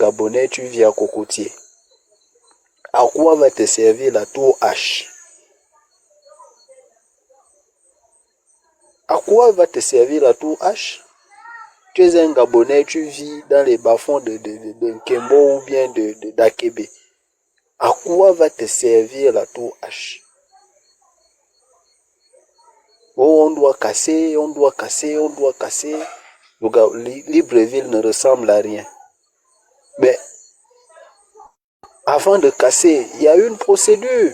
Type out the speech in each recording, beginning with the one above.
Gabonais, tu vis à Cocotier. À quoi va te servir la tour H? À quoi va te servir la tour H? Tu es un Gabonais, tu vis dans les bas-fonds de Nkembo ou bien d'Akebe. À quoi va te servir la tour H? Oh, on doit casser, on doit casser, on doit casser. Libreville ne ressemble à rien. Mais avant de casser, il y a une procédure.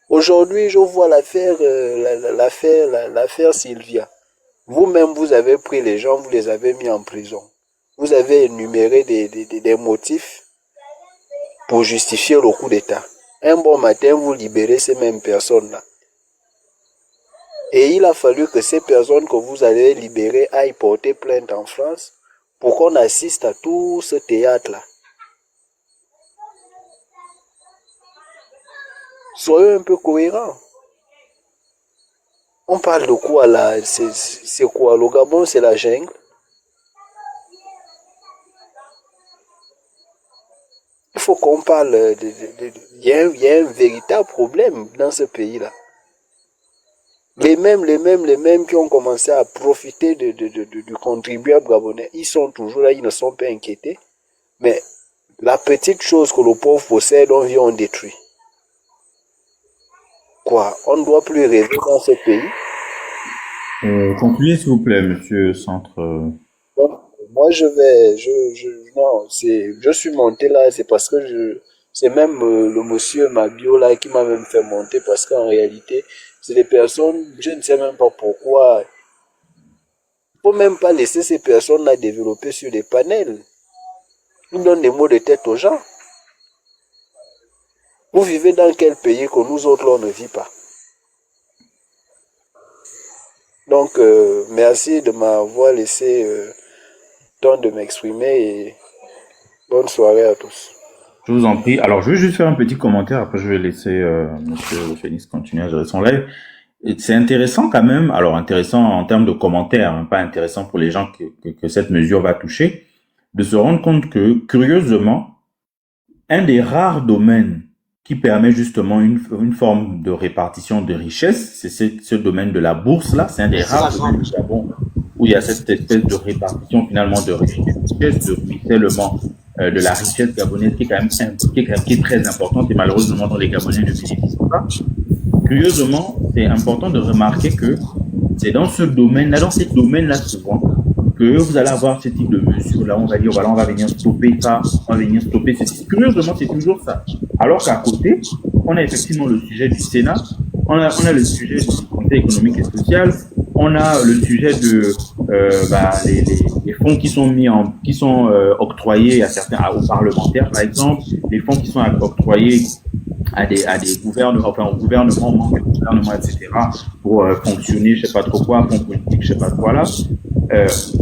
Aujourd'hui, je vois l'affaire Sylvia. Vous-même, vous avez pris les gens, vous les avez mis en prison. Vous avez énuméré des motifs pour justifier le coup d'État. Un bon matin, vous libérez ces mêmes personnes-là. Et il a fallu que ces personnes que vous allez libérer aillent porter plainte en France pour qu'on assiste à tout ce théâtre-là. Soyez un peu cohérents. On parle de quoi là? C'est quoi? Le Gabon, c'est la jungle. Il faut qu'on parle il y a un véritable problème dans ce pays-là. Les mêmes qui ont commencé à profiter du contribuable gabonais, ils sont toujours là, ils ne sont pas inquiétés. Mais la petite chose que le pauvre possède, on vient, on détruit. Quoi? On ne doit plus rêver dans ce pays. Concluez s'il vous plaît, monsieur Centre. Donc, moi, non, je suis monté là, c'est parce que c'est même le monsieur Mabio là qui m'a même fait monter parce qu'en réalité, c'est des personnes, je ne sais même pas pourquoi. Il ne faut même pas laisser ces personnes-là développer sur des panels. Ils donnent des mots de tête aux gens. Vous vivez dans quel pays que nous autres, là, on ne vit pas? Donc, merci de m'avoir laissé temps de m'exprimer et bonne soirée à tous. Je vous en prie. Alors, je vais juste faire un petit commentaire. Après, je vais laisser monsieur Phoenix continuer à gérer son live. Et c'est intéressant quand même. Alors, intéressant en termes de commentaires, hein, pas intéressant pour les gens que cette mesure va toucher, de se rendre compte que, curieusement, un des rares domaines qui permet justement une forme de répartition de richesse, c'est ce domaine de la bourse là, c'est un des rares domaines du Gabon où il y a cette espèce de répartition finalement de richesse, de ruissellement de la richesse gabonaise qui est quand même qui est très importante et malheureusement dans les Gabonais ne bénéficient pas. Curieusement, c'est important de remarquer que c'est dans ce domaine-là, dans ces domaines-là souvent, que vous allez avoir ce type de mesures-là. On va dire, voilà, on va venir stopper ça, on va venir stopper ceci. Curieusement, c'est toujours ça. Alors qu'à côté, on a effectivement le sujet du Sénat, on a le sujet du Conseil économique et social, on a le sujet de les fonds qui sont octroyés aux parlementaires, par exemple, les fonds qui sont octroyés à des gouvernements, enfin au gouvernement, membres du gouvernement, etc., pour fonctionner, je sais pas trop quoi, fonds politiques, je sais pas quoi là,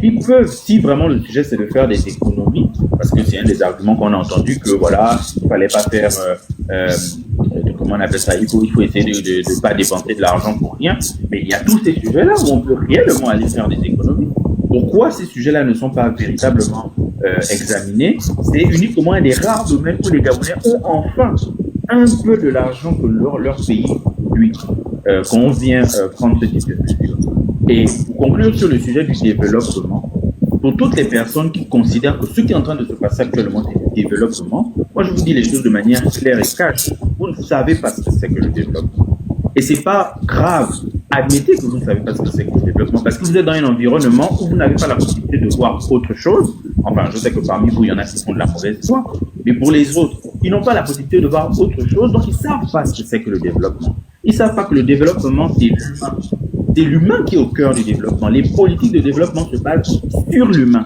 qui peuvent, si vraiment le sujet c'est de faire des économies, parce que c'est un des arguments qu'on a entendu que voilà, il fallait pas faire, comment on appelle ça, il faut essayer de pas dépenser de l'argent pour rien, mais il y a tous ces sujets-là où on peut réellement aller faire des économies. Pourquoi ces sujets-là ne sont pas véritablement examinés? C'est uniquement un des rares domaines où les Gabonais ont enfin un peu de l'argent que leur pays lui qu'on vient prendre ce type de mesures. Et pour conclure sur le sujet du développement, pour toutes les personnes qui considèrent que ce qui est en train de se passer actuellement c'est du développement, moi je vous dis les choses de manière claire et cash. Vous ne savez pas ce que c'est que le développement. Et c'est pas grave. Admettez que vous ne savez pas ce que c'est que le développement, parce que vous êtes dans un environnement où vous n'avez pas la possibilité de voir autre chose. Enfin, je sais que parmi vous, il y en a qui font de la mauvaise foi, mais pour les autres, ils n'ont pas la possibilité de voir autre chose, donc ils savent pas ce que c'est que le développement. Ils savent pas que le développement, c'est l'humain. C'est l'humain qui est au cœur du développement. Les politiques de développement se basent sur l'humain.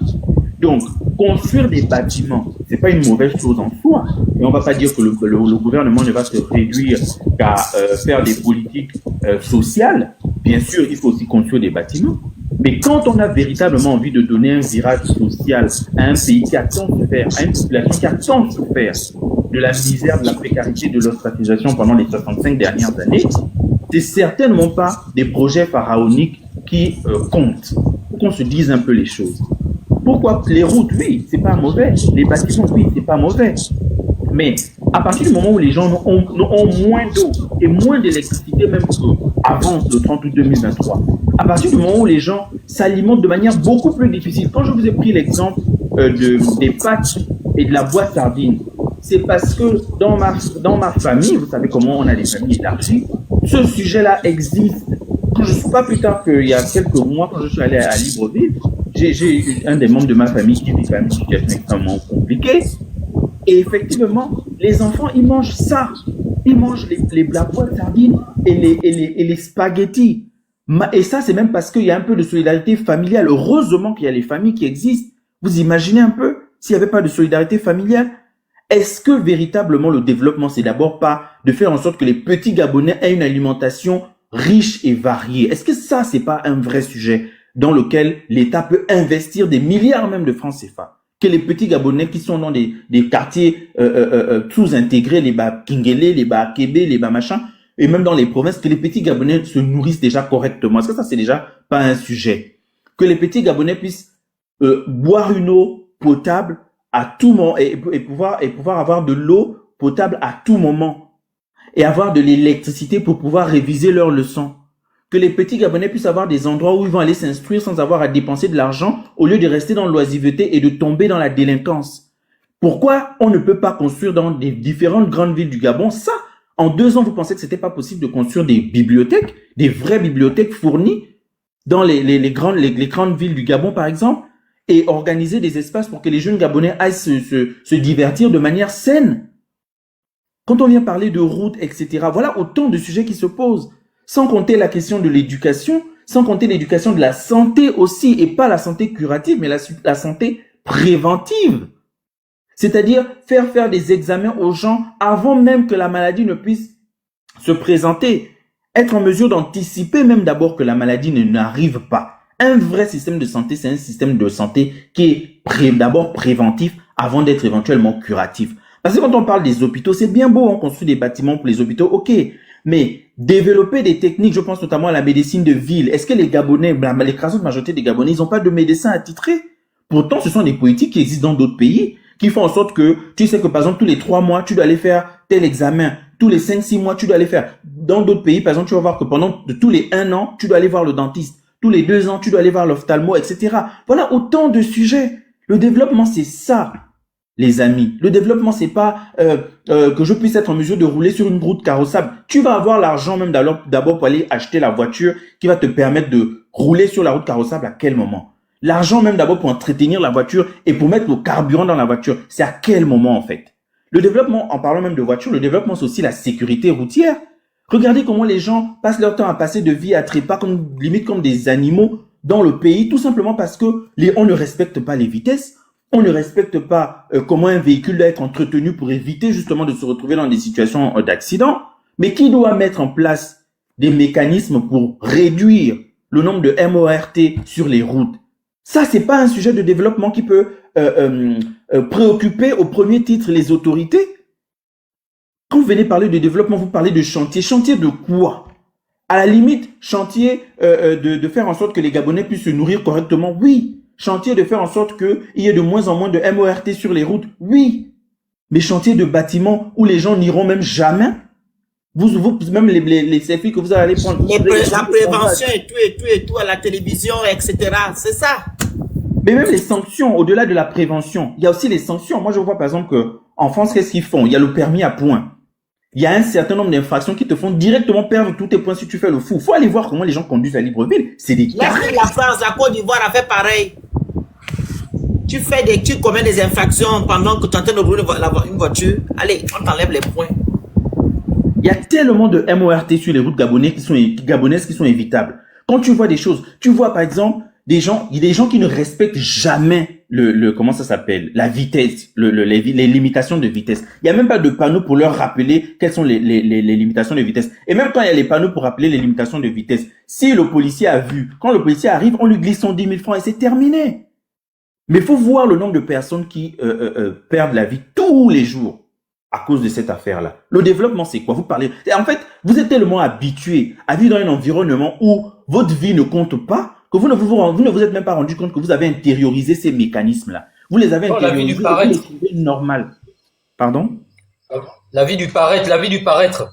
Donc, construire des bâtiments, c'est pas une mauvaise chose en soi. Et on va pas dire que le gouvernement ne va se réduire qu'à faire des politiques sociales. Bien sûr, il faut aussi construire des bâtiments. Mais quand on a véritablement envie de donner un virage social à un pays qui a tant souffert, à une population qui a tant souffert de la misère, de la précarité, de l'ostracisation pendant les 65 dernières années, c'est certainement pas des projets pharaoniques qui comptent. Faut qu'on se dise un peu les choses. Pourquoi les routes, oui, c'est pas mauvais. Les bâtiments, oui, c'est pas mauvais. Mais à partir du moment où les gens ont moins d'eau et moins d'électricité, même qu'avant le 30 août 2023, à partir du moment où les gens s'alimentent de manière beaucoup plus difficile, quand je vous ai pris l'exemple des pâtes et de la boîte sardine, c'est parce que dans ma famille, vous savez comment on a des familles élargies, ce sujet-là existe. Quand je ne suis pas plus tard qu'il y a quelques mois, quand je suis allé à Libreville, j'ai un des membres de ma famille qui vit quand même une situation extrêmement compliquée. Et effectivement, les enfants, ils mangent ça. Ils mangent la boîte de sardines et les spaghettis. Et ça, c'est même parce qu'il y a un peu de solidarité familiale. Heureusement qu'il y a les familles qui existent. Vous imaginez un peu s'il n'y avait pas de solidarité familiale? Est-ce que véritablement le développement, c'est d'abord pas de faire en sorte que les petits Gabonais aient une alimentation riche et variée? Est-ce que ça, c'est pas un vrai sujet dans lequel l'État peut investir des milliards même de francs CFA? Que les petits Gabonais qui sont dans des quartiers sous-intégrés, les bas Kingele, les bas Kébé, les bas machin, et même dans les provinces, que les petits Gabonais se nourrissent déjà correctement. Est-ce que ça, c'est déjà pas un sujet? Que les petits Gabonais puissent boire une eau potable à tout moment et pouvoir avoir de l'eau potable à tout moment et avoir de l'électricité pour pouvoir réviser leurs leçons. Que les petits Gabonais puissent avoir des endroits où ils vont aller s'instruire sans avoir à dépenser de l'argent au lieu de rester dans l'oisiveté et de tomber dans la délinquance. Pourquoi on ne peut pas construire dans des différentes grandes villes du Gabon ça? En 2 ans, vous pensez que c'était pas possible de construire des bibliothèques, des vraies bibliothèques fournies dans les grandes villes du Gabon, par exemple, et organiser des espaces pour que les jeunes Gabonais aillent se divertir de manière saine? Quand on vient parler de routes, etc., voilà autant de sujets qui se posent. Sans compter la question de l'éducation, sans compter l'éducation de la santé aussi, et pas la santé curative, mais la santé préventive. C'est-à-dire faire des examens aux gens avant même que la maladie ne puisse se présenter. Être en mesure d'anticiper même d'abord que la maladie n'arrive pas. Un vrai système de santé, c'est un système de santé qui est d'abord préventif avant d'être éventuellement curatif. Parce que quand on parle des hôpitaux, c'est bien beau, on construit des bâtiments pour les hôpitaux, ok. Mais développer des techniques, je pense notamment à la médecine de ville. Est-ce que les Gabonais, l'écrasante majorité des Gabonais, ils n'ont pas de médecins attitrés? Pourtant, ce sont des politiques qui existent dans d'autres pays, qui font en sorte que, tu sais que par exemple, tous les 3 mois, tu dois aller faire tel examen. Tous les 5-6 mois, tu dois aller faire. Dans d'autres pays, par exemple, tu vas voir que tous les 1 an, tu dois aller voir le dentiste. Tous les 2 ans, tu dois aller voir l'ophtalmo, etc. Voilà autant de sujets. Le développement, c'est ça. Les amis, le développement, c'est pas que je puisse être en mesure de rouler sur une route carrossable. Tu vas avoir l'argent même d'abord pour aller acheter la voiture qui va te permettre de rouler sur la route carrossable à quel moment? L'argent même d'abord pour entretenir la voiture et pour mettre le carburant dans la voiture, c'est à quel moment en fait? Le développement, en parlant même de voiture, le développement, c'est aussi la sécurité routière. Regardez comment les gens passent leur temps à passer de vie à trépas, limite comme des animaux dans le pays, tout simplement parce que on ne respecte pas les vitesses. On ne respecte pas comment un véhicule doit être entretenu pour éviter justement de se retrouver dans des situations d'accident. Mais qui doit mettre en place des mécanismes pour réduire le nombre de MORT sur les routes? Ça, c'est pas un sujet de développement qui peut préoccuper au premier titre les autorités. Quand vous venez parler de développement, vous parlez de chantier. Chantier de quoi? À la limite, chantier de faire en sorte que les Gabonais puissent se nourrir correctement, oui. Chantier de faire en sorte qu'il y ait de moins en moins de MORT sur les routes, oui. Mais chantier de bâtiments où les gens n'iront même jamais. Même les selfies que vous allez prendre. La prévention et tout à la télévision, etc. C'est ça. Mais même les sanctions, au-delà de la prévention, il y a aussi les sanctions. Moi, je vois par exemple qu'en France, qu'est-ce qu'ils font? Il y a le permis à points. Il y a un certain nombre d'infractions qui te font directement perdre tous tes points si tu fais le fou. Il faut aller voir comment les gens conduisent à Libreville. C'est des carrés. La France, la Côte d'Ivoire a fait pareil. Tu commets des infractions pendant que tu es en train de rouler une voiture. Allez, on t'enlève les points. Il y a tellement de MORT sur les routes gabonaises qui sont évitables. Quand tu vois des choses, tu vois par exemple des gens qui ne respectent jamais comment ça s'appelle, la vitesse, les limitations de vitesse. Il y a même pas de panneau pour leur rappeler quelles sont les limitations de vitesse. Et même quand il y a les panneaux pour rappeler les limitations de vitesse, si le policier a vu, quand le policier arrive, on lui glisse son 10 000 francs et c'est terminé. Mais il faut voir le nombre de personnes qui perdent la vie tous les jours à cause de cette affaire-là. Le développement, c'est quoi? Vous parlez... En fait, vous êtes tellement habitué à vivre dans un environnement où votre vie ne compte pas que vous ne vous êtes même pas rendu compte que vous avez intériorisé ces mécanismes-là. Vous les avez Non, la vie intériorisés, du vous paraître. les trouvez normal. Pardon? La vie du paraître.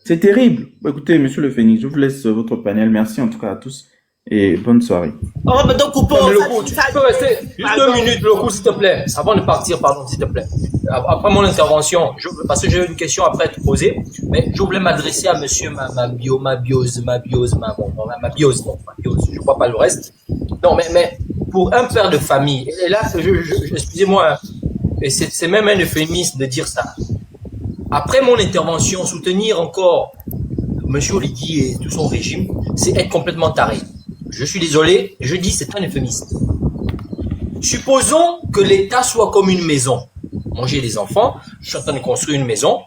C'est terrible. Écoutez, monsieur le Phénix, je vous laisse votre panel. Merci en tout cas à tous et bonne soirée. Oh, mais donc, coupons. Non, mais le coup, tu peux rester juste 2 minutes, le coup, s'il te plaît. Avant de partir, pardon, s'il te plaît. Après mon intervention, parce que j'ai une question après à te poser, mais je voulais m'adresser à monsieur ma biose, je vois pas le reste. Non, mais pour un père de famille, et là, excusez-moi, et c'est même un euphémisme de dire ça. Après mon intervention, soutenir encore monsieur Oligui et tout son régime, c'est être complètement taré. Je suis désolé, je dis c'est un euphémisme. Supposons que l'État soit comme une maison. Moi j'ai des enfants, je suis en train de construire une maison,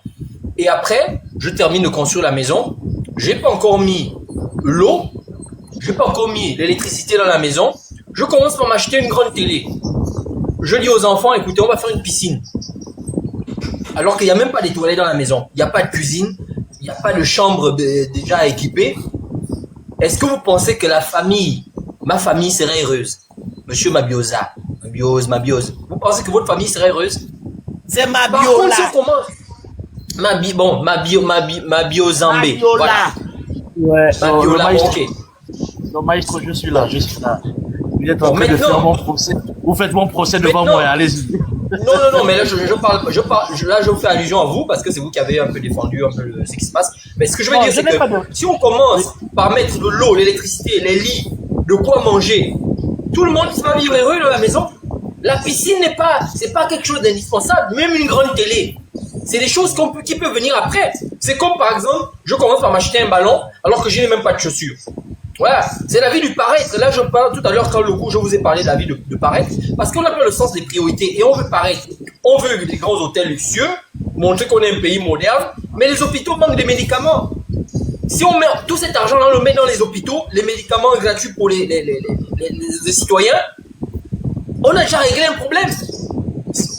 et après, je termine de construire la maison, j'ai pas encore mis l'eau, j'ai pas encore mis l'électricité dans la maison, je commence par m'acheter une grande télé. Je dis aux enfants, écoutez, on va faire une piscine. Alors qu'il n'y a même pas des toilettes dans la maison, il n'y a pas de cuisine, il n'y a pas de chambre déjà équipée. Est-ce que vous pensez que ma famille serait heureuse? Monsieur Mabiosa, Mabiose, vous pensez que votre famille serait heureuse? C'est ma Par bio contre, là. si on commence, Mabiozambé, voilà. Ouais, Mabiola, ok. non, maestro, je suis là. Vous êtes en Bon, train de maintenant- faire mon procès. Vous faites mon procès devant Maintenant- moi, allez-y. Non, mais là, je fais allusion à vous parce que c'est vous qui avez un peu défendu ce qui se passe. Mais ce que je veux Non, dire, je c'est n'ai pas que de- si on commence par mettre de l'eau, l'électricité, les lits, de quoi manger, tout le monde va vivre heureux dans la maison. La piscine c'est pas quelque chose d'indispensable, même une grande télé. C'est des choses qui peuvent venir après. C'est comme par exemple, je commence par m'acheter un ballon alors que je n'ai même pas de chaussures. Voilà, c'est la vie du paraître. Là, je parle tout à l'heure quand je vous ai parlé de la vie de paraître, parce qu'on n'a pas le sens des priorités et on veut paraître. On veut des grands hôtels luxueux, montrer qu'on est un pays moderne, mais les hôpitaux manquent de médicaments. Si on met tout cet argent-là, on le met dans les hôpitaux, les médicaments gratuits pour les citoyens, on a déjà réglé un problème.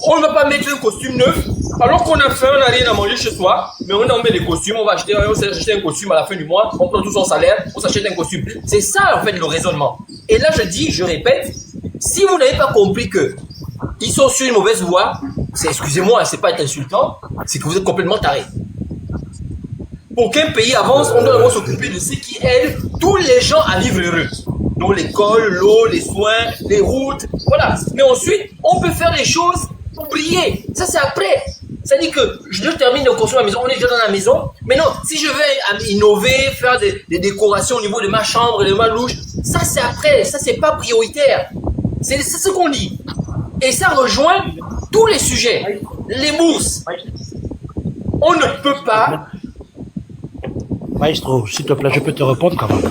On ne va pas mettre un costume neuf, alors qu'on a faim, on n'a rien à manger chez soi, mais on en met des costumes, on va acheter un costume à la fin du mois, on prend tout son salaire, on s'achète un costume. C'est ça, en fait, le raisonnement. Et là, je répète, si vous n'avez pas compris que ils sont sur une mauvaise voie, excusez-moi, c'est pas être insultant, c'est que vous êtes complètement taré. Pour qu'un pays avance, on doit d'abord s'occuper de ce qui aide tous les gens à vivre heureux. Donc l'école, l'eau, les soins, les routes, voilà. Mais ensuite, on peut faire les choses, oublier. Ça, c'est après. C'est-à-dire que je termine de construire ma maison, on est déjà dans la maison. Mais non, si je vais innover, faire des décorations au niveau de ma chambre, de ma louche, ça, c'est après. Ça, c'est pas prioritaire. C'est ce qu'on dit. Et ça rejoint tous les sujets. Les bourses. On ne peut pas... Maestro, s'il te plaît, je peux te répondre quand même.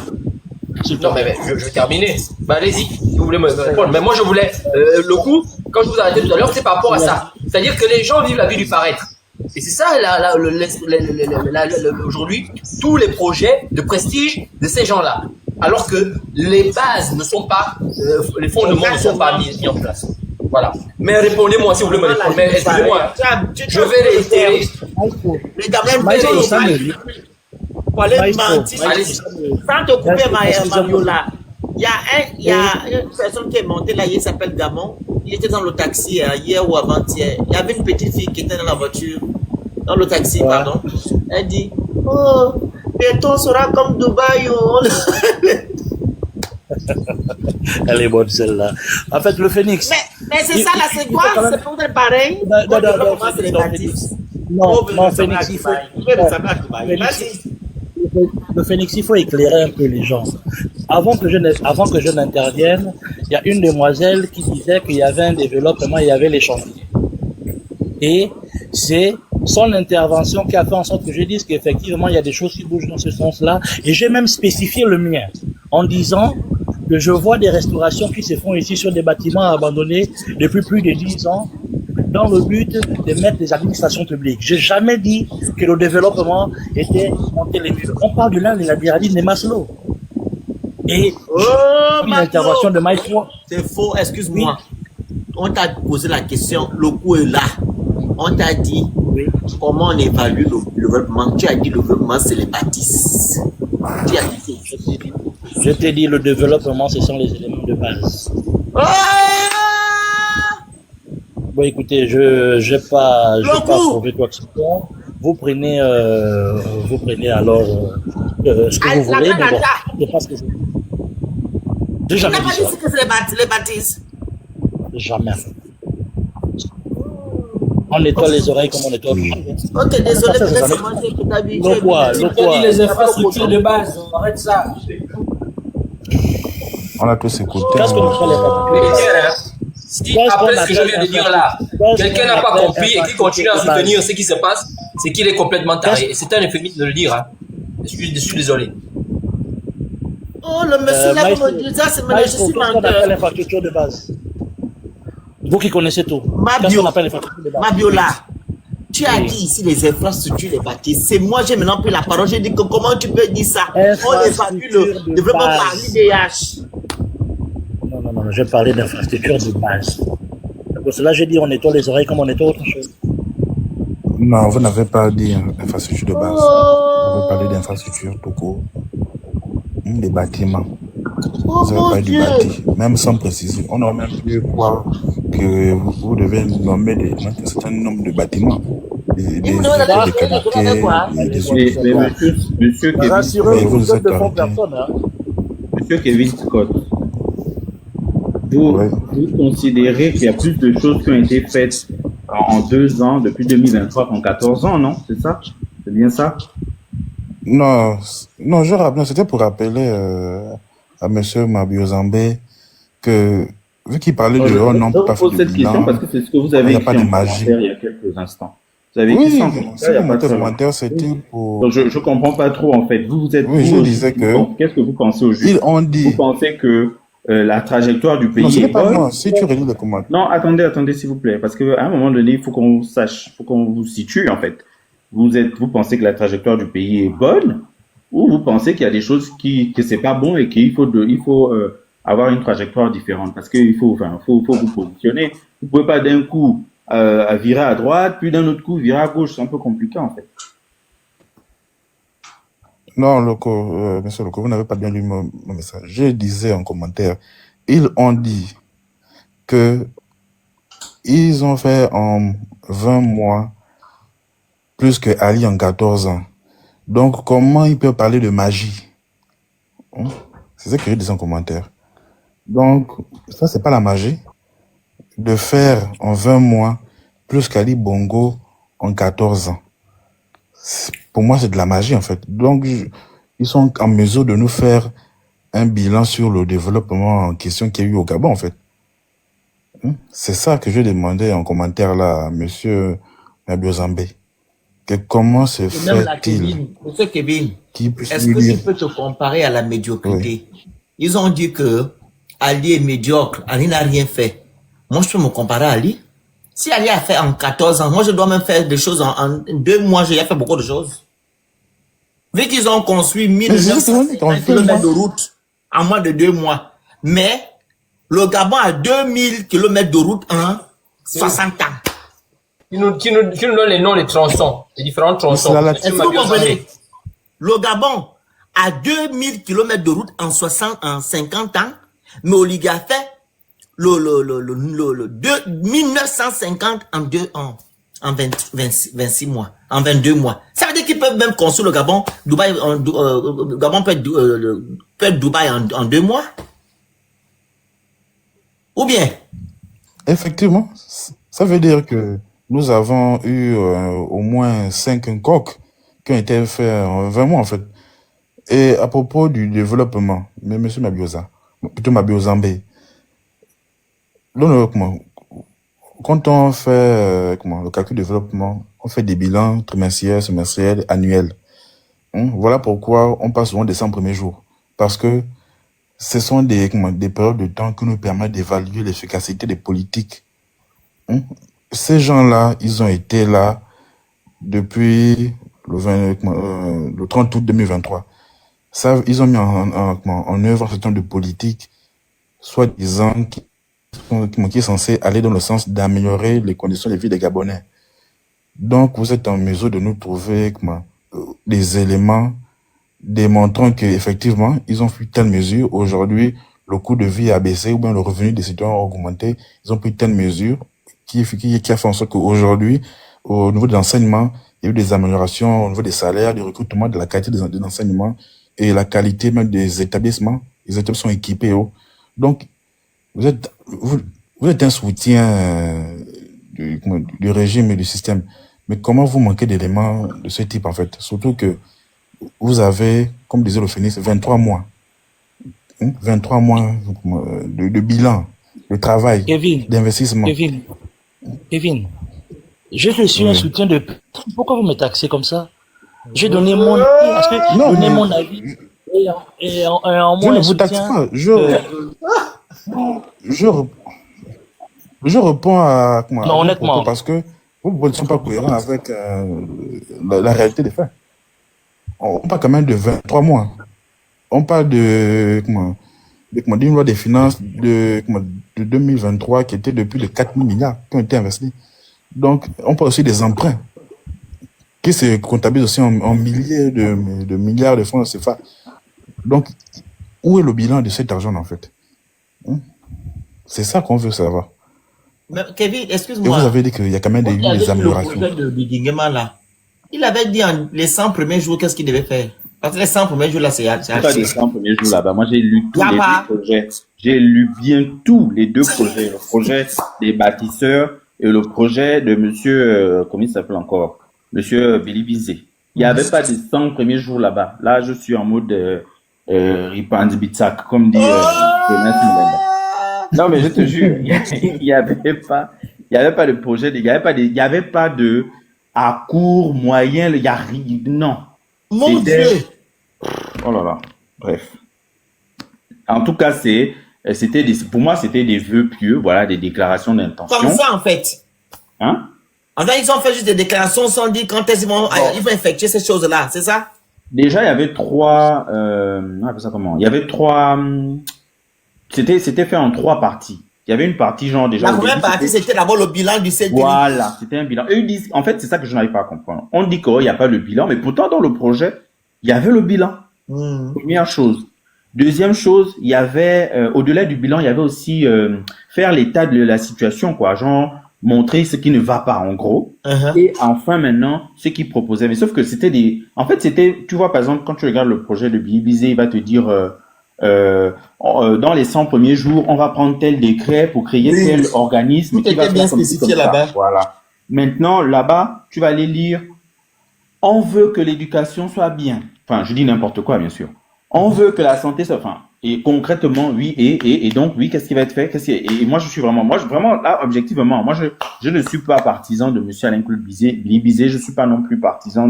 S'il te Non, plaît. mais je vais terminer. Bah, allez-y, si vous voulez me répondre. Mais moi, je voulais, le coup, quand je vous ai arrêté tout à l'heure, c'est par rapport à ça. C'est-à-dire que les gens vivent la vie du paraître. Et c'est ça, aujourd'hui, tous les projets de prestige de ces gens-là. Alors que les bases ne sont pas, les fondements ne sont pas mis en place. Voilà. Mais répondez-moi si vous voulez me répondre. Mais excusez-moi, je vais réitérer. Mais quand même, Maestro, ça me pour aller Maestro, mentir, allez-y. sans te couper Mabiola, il y a une personne qui est montée là, il s'appelle Gamon. Il était dans le taxi hier ou avant-hier. Il y avait une petite fille qui était dans la voiture, dans le taxi, Ouais. pardon. Elle dit, oh, bientôt on sera comme Dubaï. Oh. Elle est bonne celle-là. En fait, le Phénix. Mais c'est ça là, c'est il quoi? faut quand même- C'est pour être pareil. Non, non, Moi, je non, veux non, commencer les non, bâtisses. Non, Oh, non, je veux Phénix, ressembler à il faut. Dubaï. Je veux ressembler à Dubaï. Phénix, Vas-y. le Phénix, il faut éclairer un peu les gens. Avant que je n'intervienne, il y a une demoiselle qui disait qu'il y avait un développement, il y avait les chantiers. Et c'est son intervention qui a fait en sorte que je dise qu'effectivement, il y a des choses qui bougent dans ce sens-là. Et j'ai même spécifié le mien en disant que je vois des restaurations qui se font ici sur des bâtiments abandonnés depuis plus de 10 ans dans le but de mettre des administrations publiques. J'ai jamais dit que le développement était monter les murs. On parle de là de la pyramide de Maslow. Et Oh, une intervention de Maestro. c'est faux, excuse-moi. On t'a posé la question, le coup est là. On t'a dit comment on évalue le développement. Tu as dit le développement, c'est les bâtisses. Tu as dit c'est Je t'ai dit, le développement, ce sont les éléments de base. Ah! Bon, écoutez, je n'ai pas Longo! prouvé quoi que ce soit. Vous prenez alors ce que Ah, vous la voulez, grande mais bon, Anta, je pense que j'ai tu jamais n'as dit pas dit ça. ce que c'est les baptises. Jamais. On nettoie les oreilles comme on nettoie le cheveu. Ok, Ça, désolé, ça, peut-être ça c'est ne- moi qui t'ai habitué. Donc quoi, mais- donc Tu as dit quoi. les infrastructures de base, arrête ça. On a tous écouté. Qu'est-ce qu'on appelle les Militaire, infrastructures? hein. Si Qu'est-ce après qu'on ce que je appelle viens de dire là, infrastructure? quelqu'un n'a pas compris et qui continue à infrastructure de soutenir base? ce qui se passe, c'est qu'il est complètement taré. Et c'est un euphémisme de le dire. Hein. Je suis désolé. Oh, le monsieur là, Maestro, comme on dit ça, c'est maintenant, je Maestro, suis qu'est-ce qu'on appelle menteur. l'infrastructure de base? Vous qui connaissez tout. Qu'est-ce Mabio, qu'on appelle l'infrastructure de base? Mabiola, tu as Oui. dit ici les infrastructures, les bâtisses. C'est moi, j'ai maintenant pris la parole. J'ai dit que comment tu peux dire ça? On évacue le Infrastructure de développement par base. l'IDH. Non, je parlais d'infrastructure de base. Pour cela, j'ai dit on nettoie les oreilles comme on nettoie autre chose. Non, vous n'avez pas dit infrastructure de base. Vous avez parlé d'infrastructure tout court. Des bâtiments. Oh Vous avez mon parlé du Dieu. bâti, même sans préciser. On aurait même pu croire que vous devez nommer un certain nombre de bâtiments, des Il me demande écoles d'aller de qualité, quoi? des Mais monsieur Kevin, Mais Rassurez-vous, vous vous êtes êtes de bonnes arrêté. personnes. Hein. monsieur Kevin Scott, vous, Ouais. vous considérez qu'il y a plus de choses qui ont été faites en 2 ans, depuis 2023, qu'en 14 ans, non? C'est ça? C'est bien ça? Non, non, c'était pour rappeler à Monsieur Mabiozambé que, vu qu'il parlait Non, de oh non, je vous pas fait pose de cette question bilan, parce que c'est ce que vous il avez n'y a écrit pas de en magie. commentaire il y a quelques instants. Vous avez écrit Oui, ça en commentaire si il y a vous pas mettez très le longtemps. commentaire, c'était pour... Donc je comprends pas trop en fait. Vous êtes Oui, vous je aussi, disais que donc, qu'est-ce que vous pensez au juste? ils ont Vous dit... pensez que la trajectoire du Non, pays ce est n'est pas bonne? moi. Si tu relis les commentaires. Non, attendez, s'il vous plaît, parce qu'à un moment donné, il faut qu'on sache, il faut qu'on vous situe, en fait. Vous pensez que la trajectoire du pays est bonne, ou vous pensez qu'il y a des choses que c'est pas bon et qu'il faut avoir une trajectoire différente, parce qu'il faut vous positionner. Vous pouvez pas d'un coup, virer à droite, puis d'un autre coup, virer à gauche. C'est un peu compliqué, en fait. Non, Monsieur Loco, vous n'avez pas bien lu mon message. Je disais en commentaire, ils ont dit que ils ont fait en 20 mois plus que Ali en 14 ans. Donc, comment ils peuvent parler de magie? Hein? C'est ça que je disais en commentaire. Donc, ça, c'est pas la magie. De faire en 20 mois plus qu'Ali Bongo en 14 ans. Pour moi, c'est de la magie, en fait. Donc, ils sont en mesure de nous faire un bilan sur le développement en question qu'il y a eu au Gabon, en fait. C'est ça que je demandais en commentaire là à Monsieur Nabiozambé. Que comment se Et même la fait-il Kevin, monsieur Kevin, qu'il puisse est-ce lui que tu dire... peux te comparer à la médiocrité? Ils ont dit que Ali est médiocre, Ali n'a rien fait. Moi, je peux me comparer à Ali. Si Ali a fait en 14 ans, moi, je dois même faire des choses en 2 mois, j'ai fait beaucoup de choses. Vu qu'ils ont construit 1950 km de route en moins de 2 mois. Mais le Gabon a 2000 km de route en 60 ans. Qui nous donne les noms des tronçons, les différents tronçons. C'est la Est-ce que vous comprenez? Le Gabon a 2000 km de route en 50 ans, mais Oligui a fait le 1950 en 26 mois, en 22 mois. Ça veut dire qu'ils peuvent même construire le Gabon. Le Gabon peut être Dubaï en 2 mois. Ou bien? Effectivement, ça veut dire que nous avons eu au moins 5 coques qui ont été faits en 20 mois, en fait. Et à propos du développement, mais Monsieur Mabiozambé, quand on fait le calcul de développement, on fait des bilans trimestriels, semestriels, annuels. Voilà pourquoi on passe souvent des 100 premiers jours. Parce que ce sont des périodes de temps qui nous permettent d'évaluer l'efficacité des politiques. Ces gens-là, ils ont été là depuis le 30 août 2023. Ça, ils ont mis en œuvre un certain nombre de politiques, soi-disant, qui est censé aller dans le sens d'améliorer les conditions de vie des Gabonais. Donc, vous êtes en mesure de nous trouver des éléments démontrant qu'effectivement, ils ont pris telle mesure. Aujourd'hui, le coût de vie a baissé ou bien le revenu des citoyens a augmenté. Ils ont pris telle mesure qui a fait en sorte qu'aujourd'hui, au niveau de l'enseignement, il y a eu des améliorations au niveau des salaires, du recrutement, de la qualité des enseignements et la qualité même des établissements. Les établissements sont équipés. Donc, vous êtes un soutien du régime et du système. Mais comment vous manquez d'éléments de ce type, en fait? Surtout que vous avez, comme disait le Phénix, 23 mois. 23 mois de bilan, de travail, d'investissement. Kevin, je suis un soutien de... Pourquoi vous me taxez comme ça? J'ai donné mon avis, parce que donner mon avis et en Je moins ne un vous taxe soutien... pas. Je réponds à Non, vos propos honnêtement, parce que vos propos ne sont pas cohérents avec la réalité des faits. On parle quand même de 23 mois. On parle d'une loi des finances de 2023 qui était depuis les 4 000 milliards qui ont été investis. Donc, on parle aussi des emprunts qui se comptabilisent aussi en milliers de milliards de francs CFA. Donc, où est le bilan de cet argent, en fait? C'est ça qu'on veut savoir. Mais Kevin, Et vous excuse-moi. avez dit qu'il y a quand même Quand il des avait dit le améliorations. projet de Bigingema là, il avait dit les 100 premiers jours, qu'est-ce qu'il devait faire? Parce que les 100 premiers jours là, c'est Pas les assez. 100 premiers jours là-bas. Moi, j'ai lu tous Y a les pas. deux projets. J'ai lu bien tous les deux projets. Le projet des bâtisseurs et le projet de monsieur, comment il s'appelle encore? Monsieur Billy Bizet. Il n'y avait pas des 100 premiers jours là-bas. Là, je suis en mode Ripand Bitsak, comme dit Jonas Moulenga. Non, mais je te jure, il n'y avait pas de projet, il n'y avait pas de à court, moyen, il y a rien, non. Mon C'était, Dieu! oh là là, bref. En tout cas, pour moi, c'était des vœux pieux, voilà, des déclarations Comme d'intention. ça en fait. Hein? En fait, ils ont fait juste des déclarations sans dire quand est-ce ils vont effectuer ces choses-là, c'est ça? Déjà, il y avait trois, on appelle ça comment? Il y avait trois, c'était fait en trois parties. Il y avait une partie, genre, déjà, La au première début, partie, c'était d'abord le bilan du CDI. voilà, c'était un bilan. Eux, ils disent, en fait, c'est ça que je n'arrive pas à comprendre. On dit qu'il n'y a pas de bilan, mais pourtant, dans le projet, il y avait le bilan. Première chose. Deuxième chose, il y avait, au-delà du bilan, il y avait aussi faire l'état de la situation, quoi. Genre, montrer ce qui ne va pas, en gros. Et enfin, maintenant, ce qu'ils proposaient. Mais sauf que en fait, tu vois, par exemple, quand tu regardes le projet de Billy Bizet, il va te dire, dans les 100 premiers jours, on va prendre tel décret pour créer tel organisme. Tout qui va était bien faire comme ci, spécifié comme ça. là-bas. Voilà. Maintenant, là-bas, tu vas aller lire. On veut que l'éducation soit bien. Enfin, je dis n'importe quoi, bien sûr. On veut que la santé soit, enfin, et concrètement, oui, et donc, oui, qu'est-ce qui va être fait? Et moi, vraiment, là, objectivement, moi, je ne suis pas partisan de monsieur Alain-Claude Billy Bizet, je suis pas non plus partisan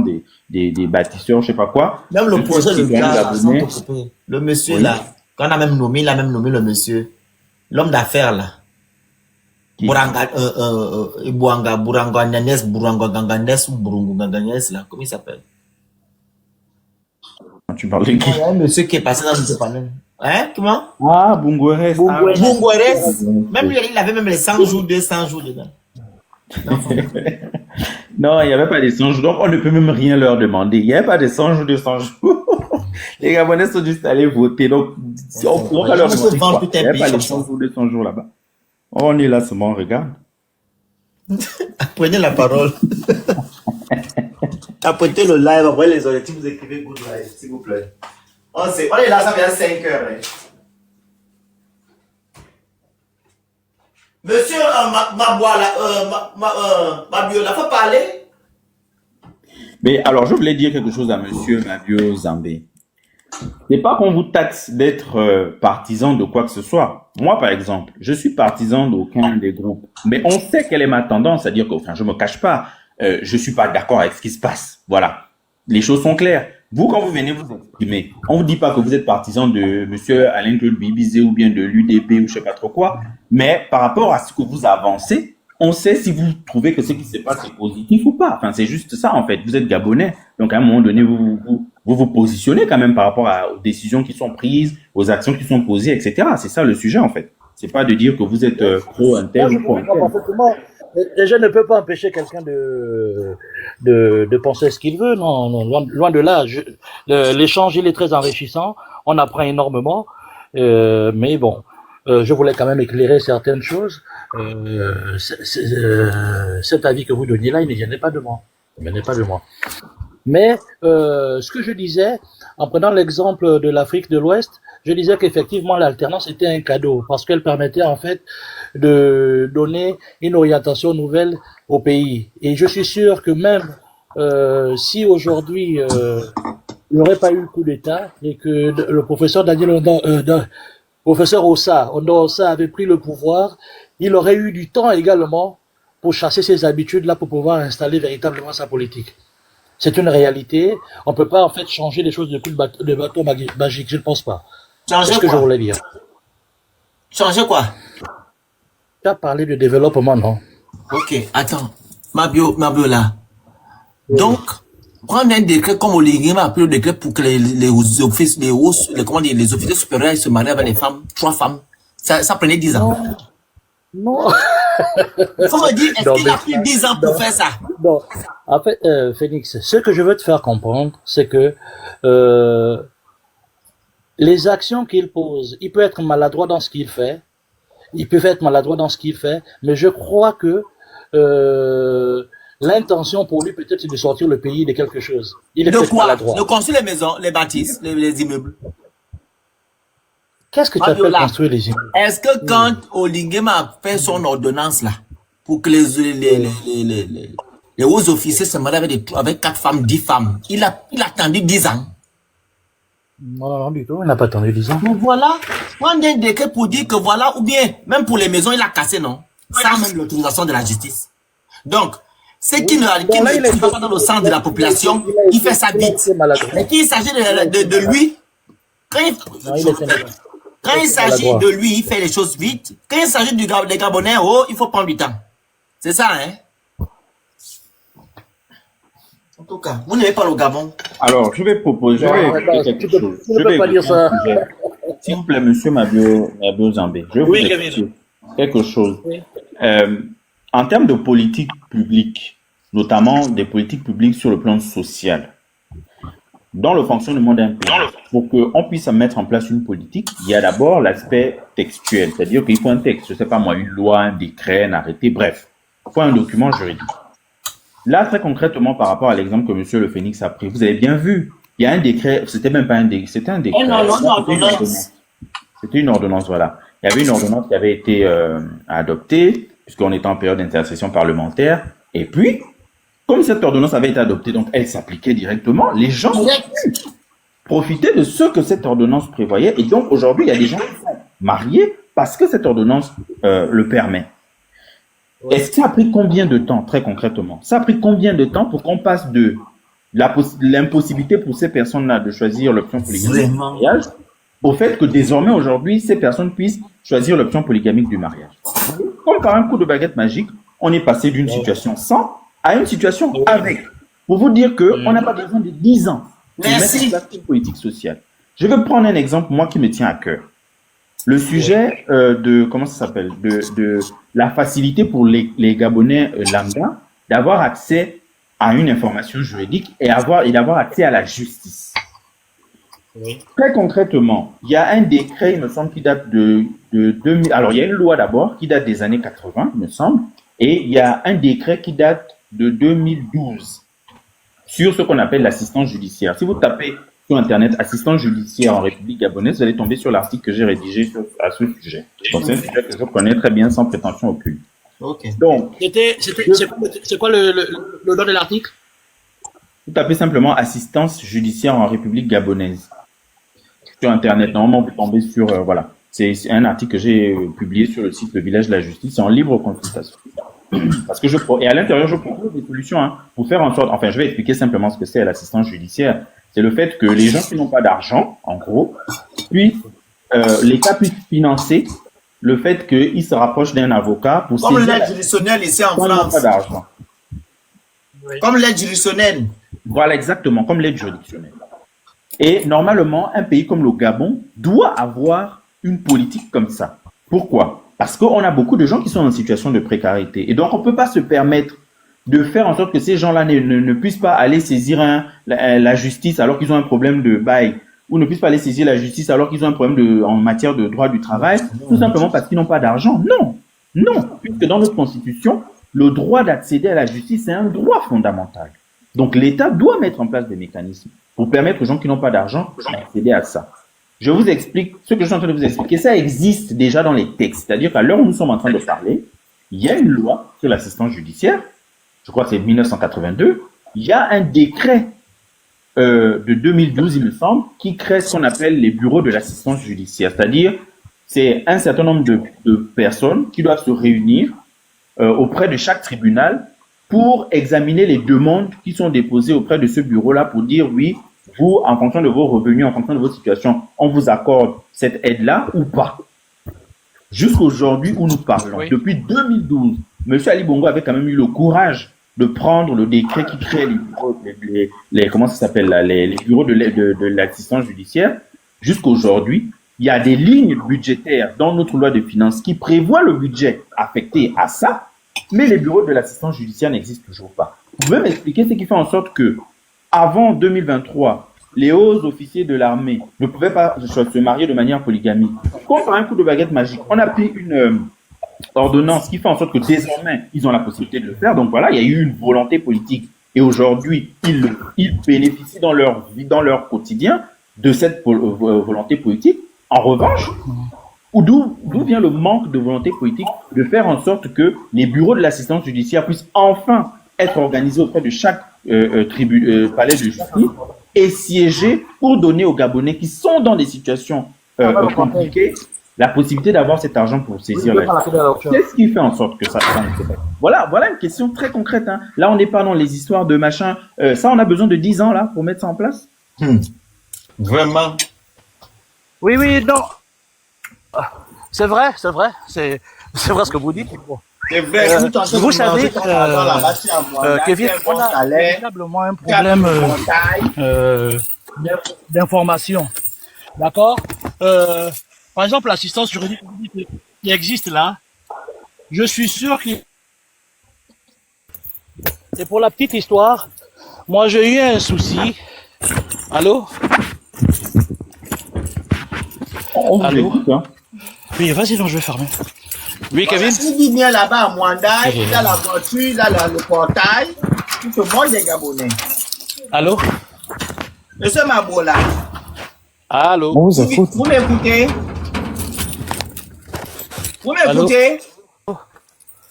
des bâtisseurs, je sais pas quoi. Même le projet de Citoyen gars, là, sans gabonais. te couper. Le monsieur Oui. là, qu'on a même nommé, il a même nommé le monsieur. L'homme d'affaires là. Qui- Buranga Ganganes ou Burungu Ganganes là, comment il s'appelle? Tu parles de qui? Il y a un monsieur qui est passé dans le panel. Hein, comment? Ah, Bungueres. Bungueres. Même lui, il avait même les 100 jours, 200 jours dedans. Non, il n'y avait pas des 100 jours, donc on ne peut même rien leur demander. Il n'y avait pas de 100 jours, 200 jours. Les Gabonais sont juste allés voter, donc on va leur Je demander vends quoi. tout Il un n'y avait pays pas comme de ça. 100 jours, 200 jours là-bas. On est là seulement, on regarde. Prenez la parole. Apprêtez le live, après les objectifs, vous écrivez good live, s'il vous plaît. On est là, ça fait 5 heures. Hein. Monsieur Mabiola, faut parler. Mais alors, je voulais dire quelque chose à monsieur Mabio Zambé. C'est pas qu'on vous taxe d'être partisan de quoi que ce soit. Moi, par exemple, je suis partisan d'aucun des groupes. Mais on sait quelle est ma tendance, c'est-à-dire que, enfin, je me cache pas, je suis pas d'accord avec ce qui se passe. Voilà. Les choses sont claires. Vous, quand vous venez vous exprimer, on vous dit pas que vous êtes partisan de monsieur Alain-Claude Billy ou bien de l'UDP ou je sais pas trop quoi. Mais par rapport à ce que vous avancez, on sait si vous trouvez que ce qui se passe est positif ou pas. Enfin, c'est juste ça, en fait. Vous êtes Gabonais. Donc, à un moment donné, vous positionnez quand même par rapport aux décisions qui sont prises, aux actions qui sont posées, etc. C'est ça le sujet, en fait. C'est pas de dire que vous êtes pro-inter ou pro-inter. Et je ne peux pas empêcher quelqu'un de penser ce qu'il veut. Non, non, loin de là. L'échange, il est très enrichissant. On apprend énormément. Mais bon, je voulais quand même éclairer certaines choses. Cet avis que vous donniez là, il ne venait pas de moi. Il ne venait pas de moi. Mais ce que je disais, en prenant l'exemple de l'Afrique de l'Ouest, je disais qu'effectivement l'alternance était un cadeau parce qu'elle permettait en fait de donner une orientation nouvelle au pays. Et je suis sûr que même si aujourd'hui il n'y aurait pas eu le coup d'État et que le professeur professeur Ondo Ossa avait pris le pouvoir, il aurait eu du temps également pour chasser ses habitudes-là pour pouvoir installer véritablement sa politique. C'est une réalité. On ne peut pas en fait changer les choses de bateau magique. Je ne pense pas. C'est ce que je voulais dire. Changer quoi? Tu as parlé de développement, non? Ok, attends. Mabio là. Donc, prendre un décret comme Oligui m'a appelé le décret pour que les officiers supérieurs se marient avec les femmes, 3 femmes. Ça prenait 10 ans. Non. Il faut me dire, est-ce qu'il a pris 10 ans pour faire ça? Non. En fait, Phoenix, ce que je veux te faire comprendre, c'est que les actions qu'il pose, il peut être maladroit dans ce qu'il fait, mais je crois que l'intention pour lui peut-être c'est de sortir le pays de quelque chose. Il est de peut-être quoi? maladroit. De construire les maisons, les bâtisses, les immeubles. Qu'est-ce que tu appelles construire les immeubles? Est-ce que quand Oligui m'a fait son ordonnance là, pour que les hauts officiers se marient avec 4 femmes, 10 femmes, il a attendu 10 ans? Non, du tout, il n'a pas attendu 10 ans. Donc voilà, prendre un décret pour dire que voilà, ou bien, même pour les maisons, il a cassé, non? Sans même l'autorisation de la justice. Donc, ce qui ne va pas dans le sang de la population, il fait ça vite. Mais qu'il s'agit de lui, quand il s'agit de lui, il fait les choses vite. Quand il s'agit des Gabonais, oh, il faut prendre du temps. C'est ça, hein? En tout cas, vous n'avez pas le Gabon. Alors, je vais proposer quelque chose. Tu ne peux pas dire ça. S'il vous plaît, monsieur Mabio Zambé, je vais vous expliquer quelque chose. En termes de politique publique, notamment des politiques publiques sur le plan social, dans le fonctionnement d'un pays, pour qu'on puisse mettre en place une politique, il y a d'abord l'aspect textuel, c'est-à-dire qu'il faut un texte, je ne sais pas moi, une loi, un décret, un arrêté, bref, il faut un document juridique. Là, très concrètement, par rapport à l'exemple que monsieur Le Phénix a pris, vous avez bien vu, il y a un décret, c'était même pas un décret, c'était un décret. C'était une ordonnance, voilà. Il y avait une ordonnance qui avait été adoptée, puisqu'on était en période d'intercession parlementaire, et puis, comme cette ordonnance avait été adoptée, donc elle s'appliquait directement, les gens profitaient de ce que cette ordonnance prévoyait, et donc aujourd'hui, il y a des gens qui sont mariés parce que cette ordonnance le permet. Est-ce que ça a pris combien de temps, très concrètement? Ça a pris combien de temps pour qu'on passe de l'impossibilité pour ces personnes-là de choisir l'option polygamique du mariage au fait que désormais, aujourd'hui, ces personnes puissent choisir l'option polygamique du mariage? Comme par un coup de baguette magique, on est passé d'une situation sans à une situation avec. Pour vous dire qu'on n'a pas besoin de 10 ans pour mettre en place une politique sociale. Je vais prendre un exemple, moi, qui me tient à cœur. Le sujet de, comment ça s'appelle, de la facilité pour les Gabonais lambda d'avoir accès à une information juridique et d'avoir accès à la justice. Oui. Très concrètement, il y a un décret, il me semble, qui date de 2000. Alors, il y a une loi d'abord qui date des années 80, il me semble, et il y a un décret qui date de 2012 sur ce qu'on appelle l'assistance judiciaire. Si vous tapez sur Internet assistance judiciaire en République gabonaise, vous allez tomber sur l'article que j'ai rédigé à ce sujet. Donc, c'est un sujet que je connais très bien sans prétention aucune. Ok. Donc, c'est quoi le nom de l'article? Vous tapez simplement assistance judiciaire en République gabonaise sur Internet. Normalement, vous tombez sur, voilà. C'est un article que j'ai publié sur le site Le Village de la Justice. C'est en libre consultation. Parce que et à l'intérieur, je propose des solutions, hein, pour faire en sorte, enfin, je vais expliquer simplement ce que c'est l'assistance judiciaire. C'est le fait que les gens qui n'ont pas d'argent, en gros, puissent, l'État puisse financer le fait qu'ils se rapprochent d'un avocat pour comme l'aide juridictionnelle ici en France. Pas d'argent. Oui. Comme l'aide juridictionnelle. Voilà, exactement, comme l'aide juridictionnelle. Et normalement, un pays comme le Gabon doit avoir une politique comme ça. Pourquoi? Parce qu'on a beaucoup de gens qui sont en situation de précarité. Et donc, on ne peut pas se permettre de faire en sorte que ces gens-là ne puissent pas aller saisir la justice alors qu'ils ont un problème de bail, ou ne puissent pas aller saisir la justice alors qu'ils ont un problème en matière de droit du travail, tout simplement parce qu'ils n'ont pas d'argent. Non, non, puisque dans notre Constitution, le droit d'accéder à la justice est un droit fondamental. Donc l'État doit mettre en place des mécanismes pour permettre aux gens qui n'ont pas d'argent d'accéder à ça. Je vous explique, ce que je suis en train de vous expliquer, ça existe déjà dans les textes. C'est-à-dire qu'à l'heure où nous sommes en train de parler, il y a une loi sur l'assistance judiciaire, je crois que c'est 1982, il y a un décret de 2012, il me semble, qui crée ce qu'on appelle les bureaux de l'assistance judiciaire. C'est-à-dire, c'est un certain nombre de personnes qui doivent se réunir auprès de chaque tribunal pour examiner les demandes qui sont déposées auprès de ce bureau-là pour dire oui, vous, en fonction de vos revenus, en fonction de votre situation, on vous accorde cette aide-là ou pas. Jusqu'aujourd'hui où nous parlons, depuis 2012, M. Ali Bongo avait quand même eu le courage de prendre le décret qui crée les bureaux, comment ça s'appelle là, les bureaux de l'assistance judiciaire. Jusqu'aujourd'hui, il y a des lignes budgétaires dans notre loi de finances qui prévoient le budget affecté à ça, mais les bureaux de l'assistance judiciaire n'existent toujours pas. Vous pouvez m'expliquer ce qui fait en sorte que, avant 2023, les hauts officiers de l'armée ne pouvaient pas se marier de manière polygamique. Comme par un coup de baguette magique, on a pris une ordonnance qui fait en sorte que désormais, ils ont la possibilité de le faire. Donc voilà, il y a eu une volonté politique. Et aujourd'hui, ils bénéficient dans leur vie, dans leur quotidien, de cette volonté politique. En revanche, d'où vient le manque de volonté politique de faire en sorte que les bureaux de l'assistance judiciaire puissent enfin être organisés auprès de chaque palais de justice et siéger pour donner aux Gabonais qui sont dans des situations compliquées la possibilité d'avoir cet argent pour saisir la justice. Qu'est-ce qui fait en sorte que ça ne se passe? Voilà une question très concrète. Hein. Là, on n'est pas dans les histoires de machin. Ça, on a besoin de 10 ans là pour mettre ça en place. Vraiment. Oui, non. C'est vrai. C'est vrai ce que vous dites. C'est vrai. Vous savez, Kevin, on a véritablement un problème d'information. D'accord? Par exemple, l'assistance juridique qui existe là, je suis sûr qu'il... Et pour la petite histoire, moi j'ai eu un souci. Allô? Allô? Oui, vas-y, non, je vais fermer. Oui, Kevin? Si vient là-bas à Mwanda, il a la voiture, il a le portail, tout le monde est Gabonais. Allô? Monsieur Mabola. Allô? Vous m'écoutez? Vous m'écoutez?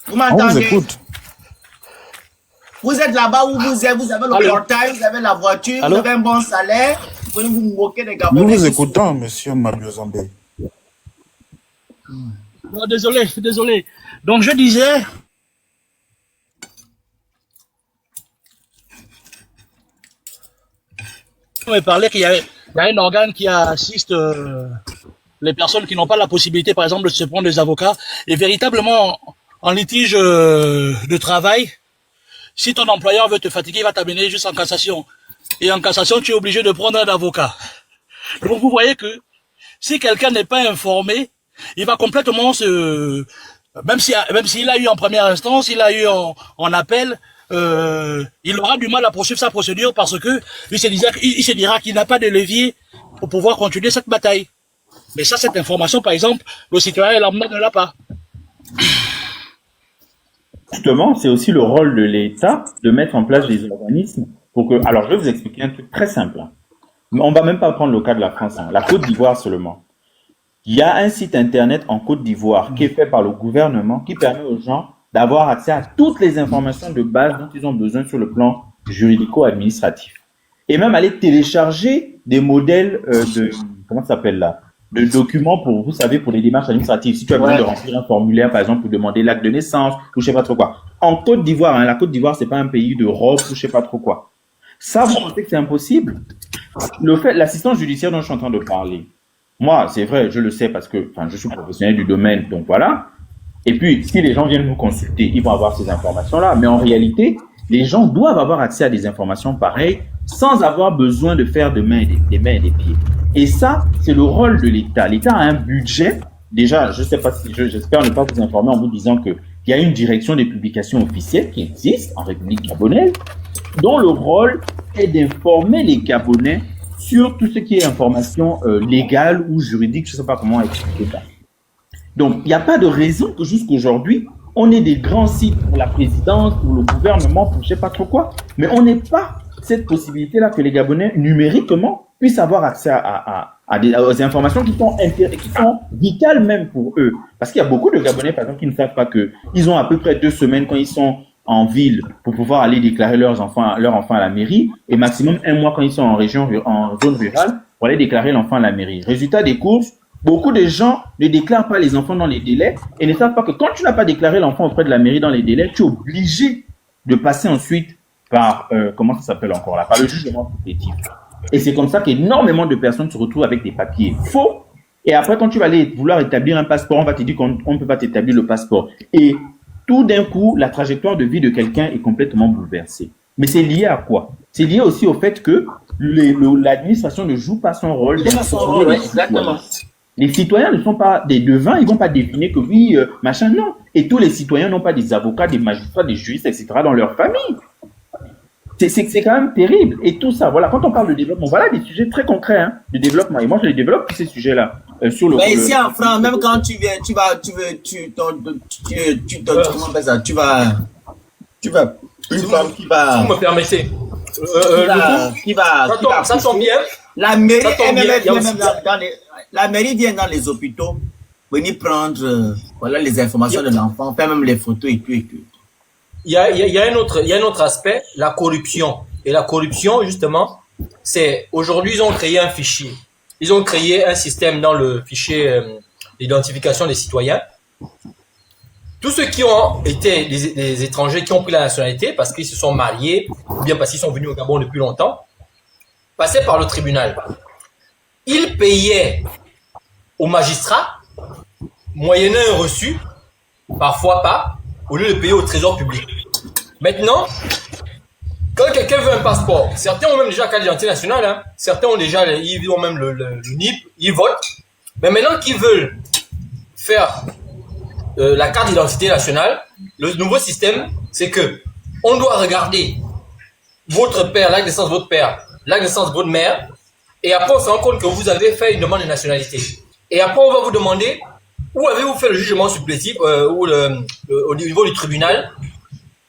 Vous m'entendez? Vous êtes là-bas où vous êtes, vous avez le portail, vous avez la voiture, vous avez un bon salaire, vous pouvez vous moquer des Gabonais. Nous vous écoutons, monsieur Mabio Zambé. Non, désolé. Donc je disais... On m'a parlé qu'il y a un organe qui assiste les personnes qui n'ont pas la possibilité, par exemple, de se prendre des avocats. Et véritablement, en litige de travail, si ton employeur veut te fatiguer, il va t'amener juste en cassation. Et en cassation, tu es obligé de prendre un avocat. Donc vous voyez que si quelqu'un n'est pas informé, il va complètement même s'il a eu en première instance, il a eu en appel, il aura du mal à poursuivre sa procédure parce que il se dira qu'il n'a pas de levier pour pouvoir continuer cette bataille. Mais ça, cette information, par exemple, le citoyen lambda ne l'a pas. Justement, c'est aussi le rôle de l'État de mettre en place des organismes pour que... Alors, je vais vous expliquer un truc très simple. On va même pas prendre le cas de la France, la Côte d'Ivoire seulement. Il y a un site internet en Côte d'Ivoire qui est fait par le gouvernement qui permet aux gens d'avoir accès à toutes les informations de base dont ils ont besoin sur le plan juridico-administratif. Et même aller télécharger des modèles comment ça s'appelle là, de documents pour, vous savez, pour les démarches administratives. Si tu as besoin de remplir un formulaire, par exemple, pour demander l'acte de naissance, ou je sais pas trop quoi. En Côte d'Ivoire, la Côte d'Ivoire, c'est pas un pays d'Europe, ou je sais pas trop quoi. Ça, vous pensez que c'est impossible? Le fait, l'assistance judiciaire dont je suis en train de parler, moi, c'est vrai, je le sais parce que, je suis professionnel du domaine, donc voilà. Et puis, si les gens viennent nous consulter, ils vont avoir ces informations-là. Mais en réalité, les gens doivent avoir accès à des informations pareilles sans avoir besoin de faire des mains et des pieds. Et ça, c'est le rôle de l'État. L'État a un budget déjà, je sais pas si, j'espère ne pas vous informer en vous disant que il y a une direction des publications officielles qui existe en République gabonaise, dont le rôle est d'informer les Gabonais sur tout ce qui est information légale ou juridique, je ne sais pas comment expliquer ça. Donc, il n'y a pas de raison que jusqu'aujourd'hui, on ait des grands sites pour la présidence, pour le gouvernement, pour je ne sais pas trop quoi, mais on n'est pas cette possibilité-là que les Gabonais, numériquement, puissent avoir accès aux informations qui sont vitales même pour eux. Parce qu'il y a beaucoup de Gabonais, par exemple, qui ne savent pas qu'ils ont à peu près 2 semaines quand ils sont en ville pour pouvoir aller déclarer leurs enfants à la mairie, et maximum 1 mois quand ils sont en zone rurale pour aller déclarer l'enfant à la mairie. Résultat des courses, beaucoup de gens ne déclarent pas les enfants dans les délais et ne savent pas que quand tu n'as pas déclaré l'enfant auprès de la mairie dans les délais, tu es obligé de passer ensuite par, comment ça s'appelle encore là, par le jugement supplétif. Et c'est comme ça qu'énormément de personnes se retrouvent avec des papiers faux. Et après, quand tu vas aller vouloir établir un passeport, on va te dire qu'on ne peut pas t'établir le passeport. Et tout d'un coup, la trajectoire de vie de quelqu'un est complètement bouleversée. Mais c'est lié à quoi? C'est lié aussi au fait que l'administration ne joue pas son rôle. Exactement. Les citoyens ne sont pas des devins, ils vont pas deviner que oui, machin, non. Et tous les citoyens n'ont pas des avocats, des magistrats, des juristes, etc. dans leur famille. C'est quand même terrible. Et tout ça, voilà, quand on parle de développement, voilà des sujets très concrets de développement. Et moi, je les développe, ces sujets-là. Mais ici en France, même quand tu viens, tu vas une femme qui va. Si vous me permettez. Ça tombe bien. La mairie vient dans les hôpitaux venir prendre voilà, les informations de l'enfant, faire même les photos et tout et tout. Il y a un autre aspect, la corruption. Et la corruption, justement, c'est aujourd'hui, ils ont créé un fichier. Ils ont créé un système dans le fichier d'identification des citoyens. Tous ceux qui ont été des étrangers qui ont pris la nationalité parce qu'ils se sont mariés ou bien parce qu'ils sont venus au Gabon depuis longtemps, passaient par le tribunal. Ils payaient au magistrat, moyennant un reçu, parfois pas, au lieu de payer au trésor public. Maintenant, quand quelqu'un veut un passeport, certains ont même déjà la carte d'identité nationale, certains ont déjà, ils ont même le NIP, ils votent. Mais maintenant qu'ils veulent faire la carte d'identité nationale, le nouveau système, c'est que on doit regarder votre père, l'acte de naissance de votre père, l'acte de naissance de votre mère, et après on se rend compte que vous avez fait une demande de nationalité. Et après on va vous demander où avez-vous fait le jugement supplétif ou au niveau du tribunal.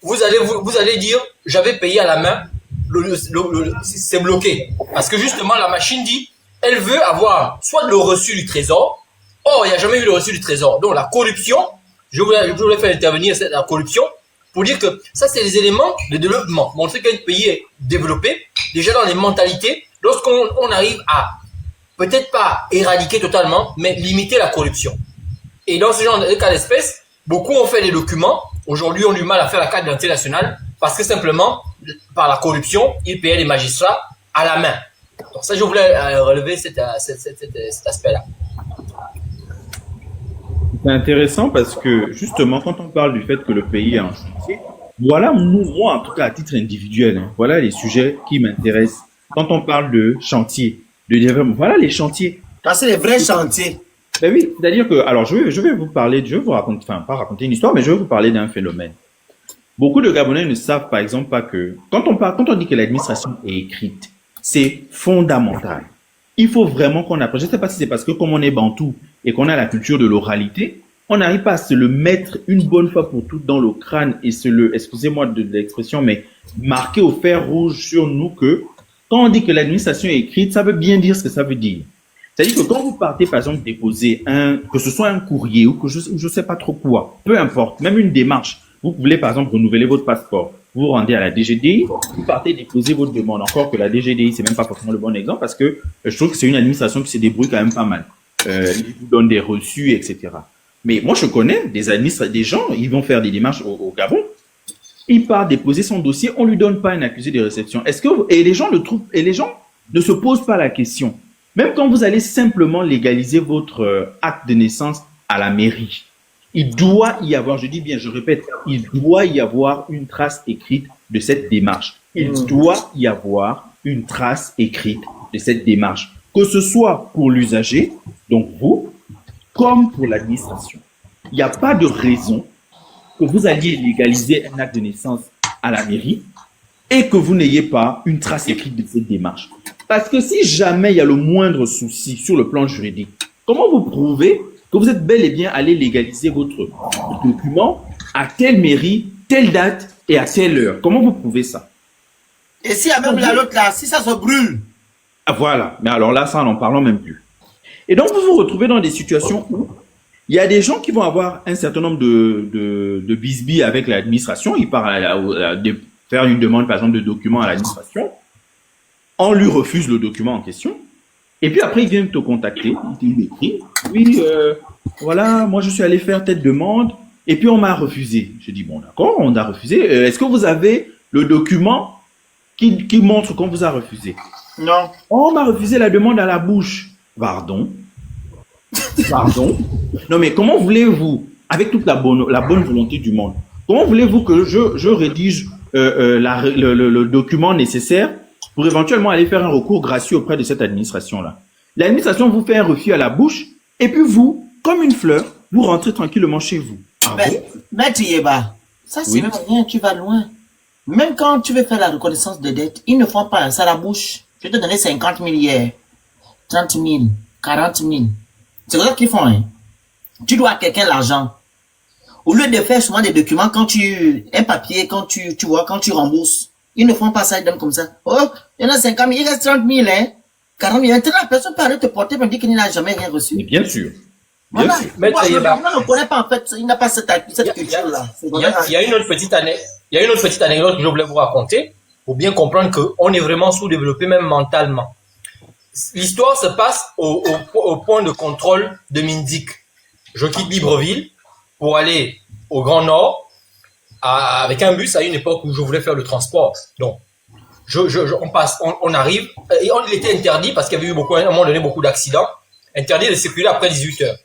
Vous allez dire j'avais payé à la main, c'est bloqué parce que justement la machine dit elle veut avoir soit le reçu du trésor. Or il n'y a jamais eu le reçu du trésor. Donc la corruption, je voulais faire intervenir la corruption pour dire que ça c'est les éléments de développement. Montrer qu'un pays est développé déjà dans les mentalités lorsqu'on arrive à peut-être pas éradiquer totalement mais limiter la corruption. Et dans ce genre de cas d'espèce, beaucoup ont fait des documents. Aujourd'hui, ont du mal à faire la carte d'identité nationale parce que simplement, par la corruption, ils payaient les magistrats à la main. Donc ça, je voulais relever cet aspect-là. C'est intéressant parce que justement, quand on parle du fait que le pays est en chantier, voilà, moi en tout cas à titre individuel, voilà les sujets qui m'intéressent. Quand on parle de chantier, de développement, voilà les chantiers. Ça, c'est les vrais chantiers. Ben oui, c'est-à-dire que, alors je vais vous parler, je vais vous raconter, enfin pas raconter une histoire, mais je vais vous parler d'un phénomène. Beaucoup de Gabonais ne savent par exemple pas que, quand on dit que l'administration est écrite, c'est fondamental. Il faut vraiment qu'on apprenne. Je ne sais pas si c'est parce que comme on est bantou et qu'on a la culture de l'oralité, on n'arrive pas à se le mettre une bonne fois pour toutes dans le crâne et excusez-moi de l'expression, mais marquer au fer rouge sur nous que, quand on dit que l'administration est écrite, ça veut bien dire ce que ça veut dire. C'est-à-dire que quand vous partez, par exemple, déposer que ce soit un courrier ou que je sais pas trop quoi, peu importe, même une démarche, vous voulez, par exemple, renouveler votre passeport, vous vous rendez à la DGDI, vous partez déposer votre demande. Encore que la DGDI, c'est même pas forcément le bon exemple parce que je trouve que c'est une administration qui se débrouille quand même pas mal. Ils vous donnent des reçus, etc. Mais moi, je connais des gens, ils vont faire des démarches au Gabon, il part déposer son dossier, on lui donne pas un accusé de réception. Et les gens ne se posent pas la question. Même quand vous allez simplement légaliser votre acte de naissance à la mairie, il doit y avoir, je dis bien, je répète, il doit y avoir une trace écrite de cette démarche. Il doit y avoir une trace écrite de cette démarche. Que ce soit pour l'usager, donc vous, comme pour l'administration. Il n'y a pas de raison que vous alliez légaliser un acte de naissance à la mairie et que vous n'ayez pas une trace écrite de cette démarche. Parce que si jamais il y a le moindre souci sur le plan juridique, comment vous prouvez que vous êtes bel et bien allé légaliser votre document à telle mairie, telle date et à telle heure? Comment vous prouvez ça? Et s'il y a même l'autre là, si ça se brûle? Ah, voilà. Mais alors là, ça, n'en parlons même plus. Et donc, vous vous retrouvez dans des situations où il y a des gens qui vont avoir un certain nombre de bisbilles avec l'administration. Ils partent de faire une demande, par exemple, de documents à l'administration. On lui refuse le document en question. Et puis après, ils viennent te contacter. Ils m'écrivent. Oui, voilà, moi, je suis allé faire telle demande. Et puis, on m'a refusé. Je dis, bon, d'accord, on a refusé. Est-ce que vous avez le document qui montre qu'on vous a refusé? Non. On m'a refusé la demande à la bouche. Pardon. Pardon. Non, mais comment voulez-vous, avec toute la bonne volonté du monde, comment voulez-vous que je rédige le document nécessaire pour éventuellement aller faire un recours gracieux auprès de cette administration-là? L'administration vous fait un refus à la bouche et puis vous, comme une fleur, vous rentrez tranquillement chez vous. Ah bon? Maître Yeba, ça c'est Oui. même rien, tu vas loin. Même quand tu veux faire la reconnaissance de dette, ils ne font pas ça à la bouche. Je vais te donner 50 000 hier, 30 000, 40 000. C'est comme ça qu'ils font, hein. Tu dois à quelqu'un l'argent. Au lieu de faire souvent des documents, un papier, quand tu vois, quand tu rembourses, ils ne font pas ça, ils donnent comme ça. Oh, il y en a 50 000, il reste 30 000, hein. 40 000, la personne peut aller te porter pour me dire qu'il n'a jamais rien reçu. Mais bien sûr. Bien Voilà. sûr. Maître Moi, le Yeba. gouvernement ne connaît pas, en fait, il n'a pas cette culture-là. Il y a une autre petite anecdote que je voulais vous raconter pour bien comprendre qu'on est vraiment sous-développé, même mentalement. L'histoire se passe au point de contrôle de Mindic. Je quitte Libreville pour aller au Grand Nord avec un bus à une époque où je voulais faire le transport. Donc, on arrive, et il était interdit parce qu'il y avait eu à un moment donné beaucoup d'accidents, interdit de circuler après 18 heures.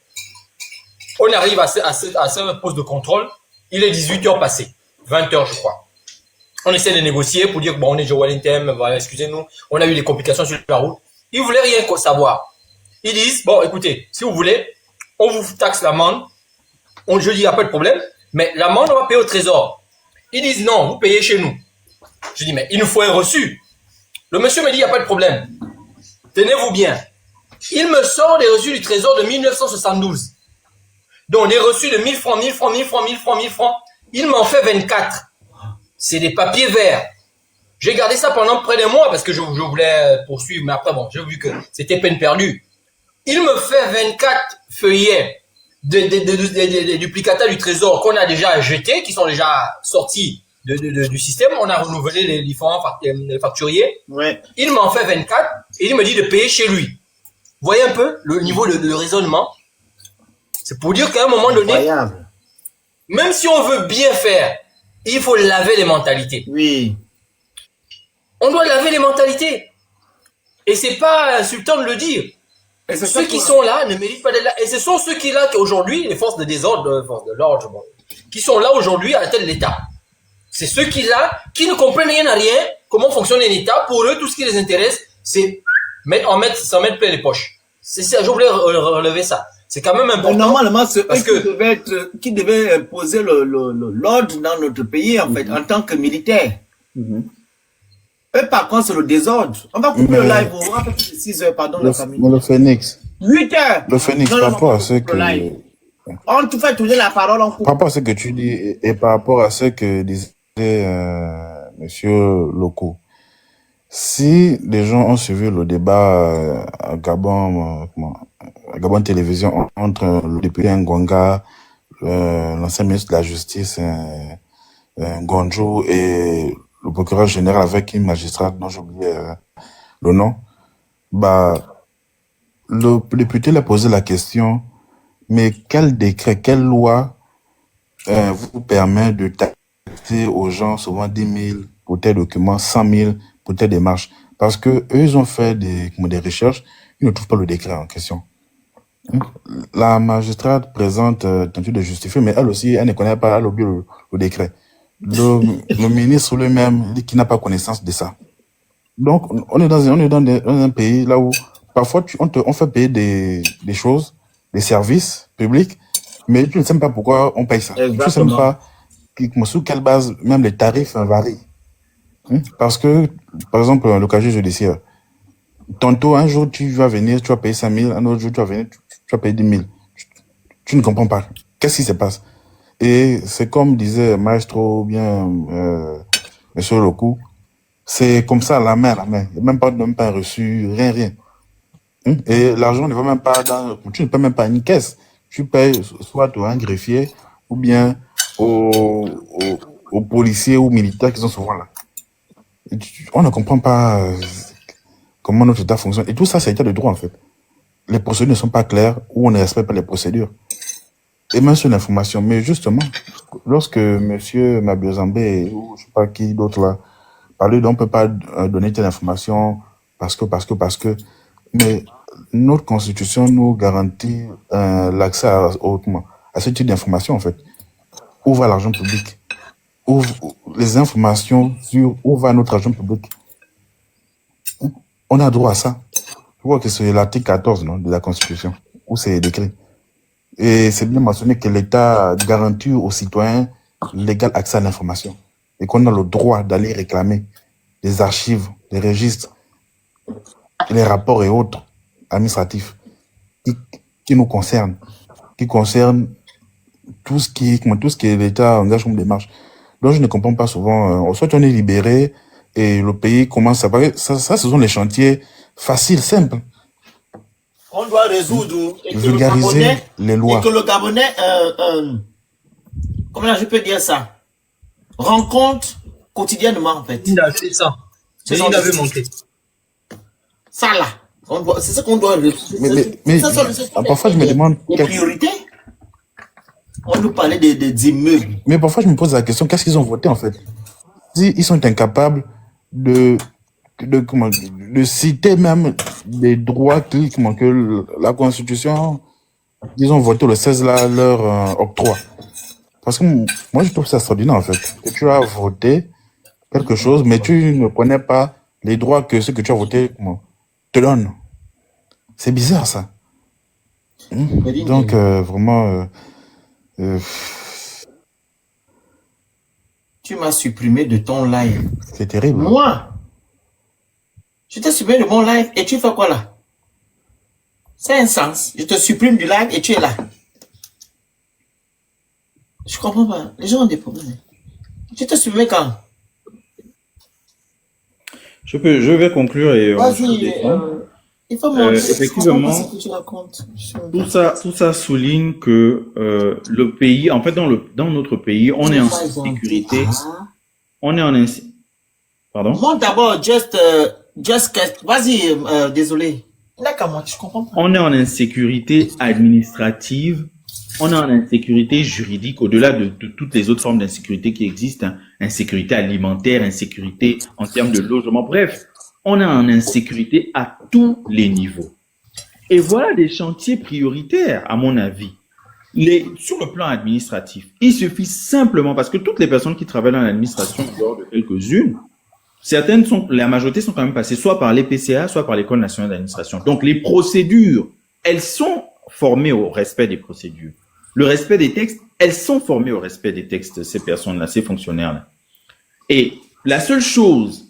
On arrive à ce poste de contrôle, il est 18 heures passées, 20 heures je crois. On essaie de négocier pour dire que bon, on est Joe Wellington, voilà, excusez-nous, on a eu des complications sur la route. Ils voulaient rien savoir. Ils disent, bon, écoutez, si vous voulez, on vous taxe l'amende. Je dis, il n'y a pas de problème, mais l'amende, on va payer au trésor. Ils disent, non, vous payez chez nous. Je dis, mais il nous faut un reçu. Le monsieur me dit, il n'y a pas de problème. Tenez-vous bien. Il me sort des reçus du trésor de 1972. Donc, des reçus de 1000 francs, 1000 francs, 1000 francs, 1000 francs, 1000 francs. Il m'en fait 24. C'est des papiers verts. J'ai gardé ça pendant près d'un mois parce que je voulais poursuivre, mais après, bon, j'ai vu que c'était peine perdue. Il me fait 24 feuillets des duplicata du trésor qu'on a déjà jetés, qui sont déjà sortis du système. On a renouvelé les différents facturiers. Ouais. Il m'en fait 24 et il me dit de payer chez lui. Vous voyez un peu le niveau de raisonnement? C'est pour dire qu'à un moment donné, Incroyable. même si on veut bien faire, il faut laver les mentalités. Oui. On doit laver les mentalités. Et c'est pas insultant de le dire. Et c'est Ceux ça qui sont là ne méritent pas d'être là. Et ce sont ceux qui sont là aujourd'hui, les forces de désordre, forces de l'ordre, bon, qui sont là aujourd'hui à la tête de l'État. C'est ceux qui ne comprennent rien à rien, comment fonctionne un État. Pour eux, tout ce qui les intéresse, c'est s'en mettre plein les poches. C'est ça, je voulais relever ça. C'est quand même important. Normalement, c'est parce eux qui devaient imposer l'ordre dans notre pays, en fait, en tant que militaires. Eux, par contre, c'est le désordre. On va couper le live. On va faire 6 heures, pardon, la famille. Mais le Phoenix, 8 heures. le Phoenix, Non, par non, rapport non, à ce le que, live. On te fait tourner la parole en coupe. par rapport à ce que tu dis et par rapport à ce que disait Monsieur Loco, si les gens ont suivi le débat à Gabon, à Gabon Télévision entre le député Ngonga, l'ancien ministre de la Justice, Ngonjo, et le procureur général avec une magistrate dont j'ai oublié le nom, bah, le député l'a posé la question, mais quel décret, quelle loi vous permet de taxer aux gens souvent 10 000 pour tel document, 100 000 pour telle démarche? Parce que eux, ils ont fait des recherches, ils ne trouvent pas le décret en question. La magistrate présente tentative de justifier, mais elle aussi, elle ne connaît pas, elle a oublié le décret. Le ministre lui-même dit qu'il n'a pas connaissance de ça. Donc, on est dans un pays là où parfois on fait payer des choses des services publics, mais tu ne sais même pas pourquoi on paye ça. Tu ne sais même Exactement. pas sous quelle base même les tarifs varient. Parce que, par exemple, le casier judiciaire, tantôt, un jour, tu vas venir, tu vas payer 5 000, un autre jour, tu vas venir, tu vas payer 10 000. Tu ne comprends pas. Qu'est-ce qui se passe? Et c'est comme disait Maestro, ou bien Monsieur Lokou, c'est comme ça, la main, la main. Il n'y a même pas un reçu, rien, rien. Et l'argent ne va même pas dans... Tu ne payes même pas une caisse. Tu payes soit à un greffier, ou bien aux policiers ou militaires qui sont souvent là. On ne comprend pas comment notre État fonctionne. Et tout ça, c'est l'état de droit, en fait. Les procédures ne sont pas claires ou on ne respecte pas les procédures. Et même sur l'information. Mais justement, lorsque M. Mabiozambé ou je ne sais pas qui d'autre là parlait on ne peut pas donner telle information parce que. Mais notre constitution nous garantit l'accès à ce type d'information, en fait. Où va l'argent public? Où les informations sur où va notre argent public? On a droit à ça. Je vois que c'est l'article 14 non, de la Constitution, où c'est décrit. Et c'est bien mentionné que l'État garantit aux citoyens l'égal accès à l'information et qu'on a le droit d'aller réclamer les archives, les registres, les rapports et autres administratifs qui nous concernent, qui concernent tout ce qui est l'État engage comme démarche. Donc je ne comprends pas souvent, soit on est libéré et le pays commence à parler, ça ce sont les chantiers faciles, simples. On doit résoudre et que Vulgariser les lois. Et que le Gabonais, comment je peux dire ça, rencontre quotidiennement en fait. C'est ça. C'est ça, il avait manqué. Ça là, c'est ce qu'on doit résoudre. Mais parfois je me demande... Les priorités. On nous parlait des immeubles. Mais parfois je me pose la question, qu'est-ce qu'ils ont voté en fait? Si ils sont incapables de citer même des droits que la Constitution, ils ont voté le 16 là, leur octroi. Parce que moi je trouve ça extraordinaire en fait. Que tu as voté quelque chose, mais tu ne connais pas les droits que ce que tu as voté te donne. C'est bizarre ça. Donc vraiment... Tu m'as supprimé de ton live. C'est terrible. Moi, je t'ai supprimé de mon live et tu fais quoi là? C'est un sens. Je te supprime du live et tu es là. Je comprends pas. Les gens ont des problèmes. Tu t'es supprimé quand? Je vais conclure et Vas-y. Il faut montrer. Effectivement, ce que tu racontes. tout ça souligne que le pays, en fait, dans notre pays, on est en sécurité. On est en Pardon? Montre d'abord, vas-y, désolé. Là, comment je comprends pas. On est en insécurité administrative. On est en insécurité juridique, au-delà de toutes les autres formes d'insécurité qui existent, hein. Insécurité alimentaire, insécurité en termes de logement. Bref, on est en insécurité à tous les niveaux. Et voilà des chantiers prioritaires, à mon avis. Sur le plan administratif, il suffit simplement, parce que toutes les personnes qui travaillent dans l'administration, en dehors de quelques-unes, la majorité sont quand même passées soit par l'EPCA, soit par l'École nationale d'administration. Donc les procédures, elles sont formées au respect des procédures. Le respect des textes, elles sont formées au respect des textes, ces personnes-là, ces fonctionnaires-là. Et la seule chose,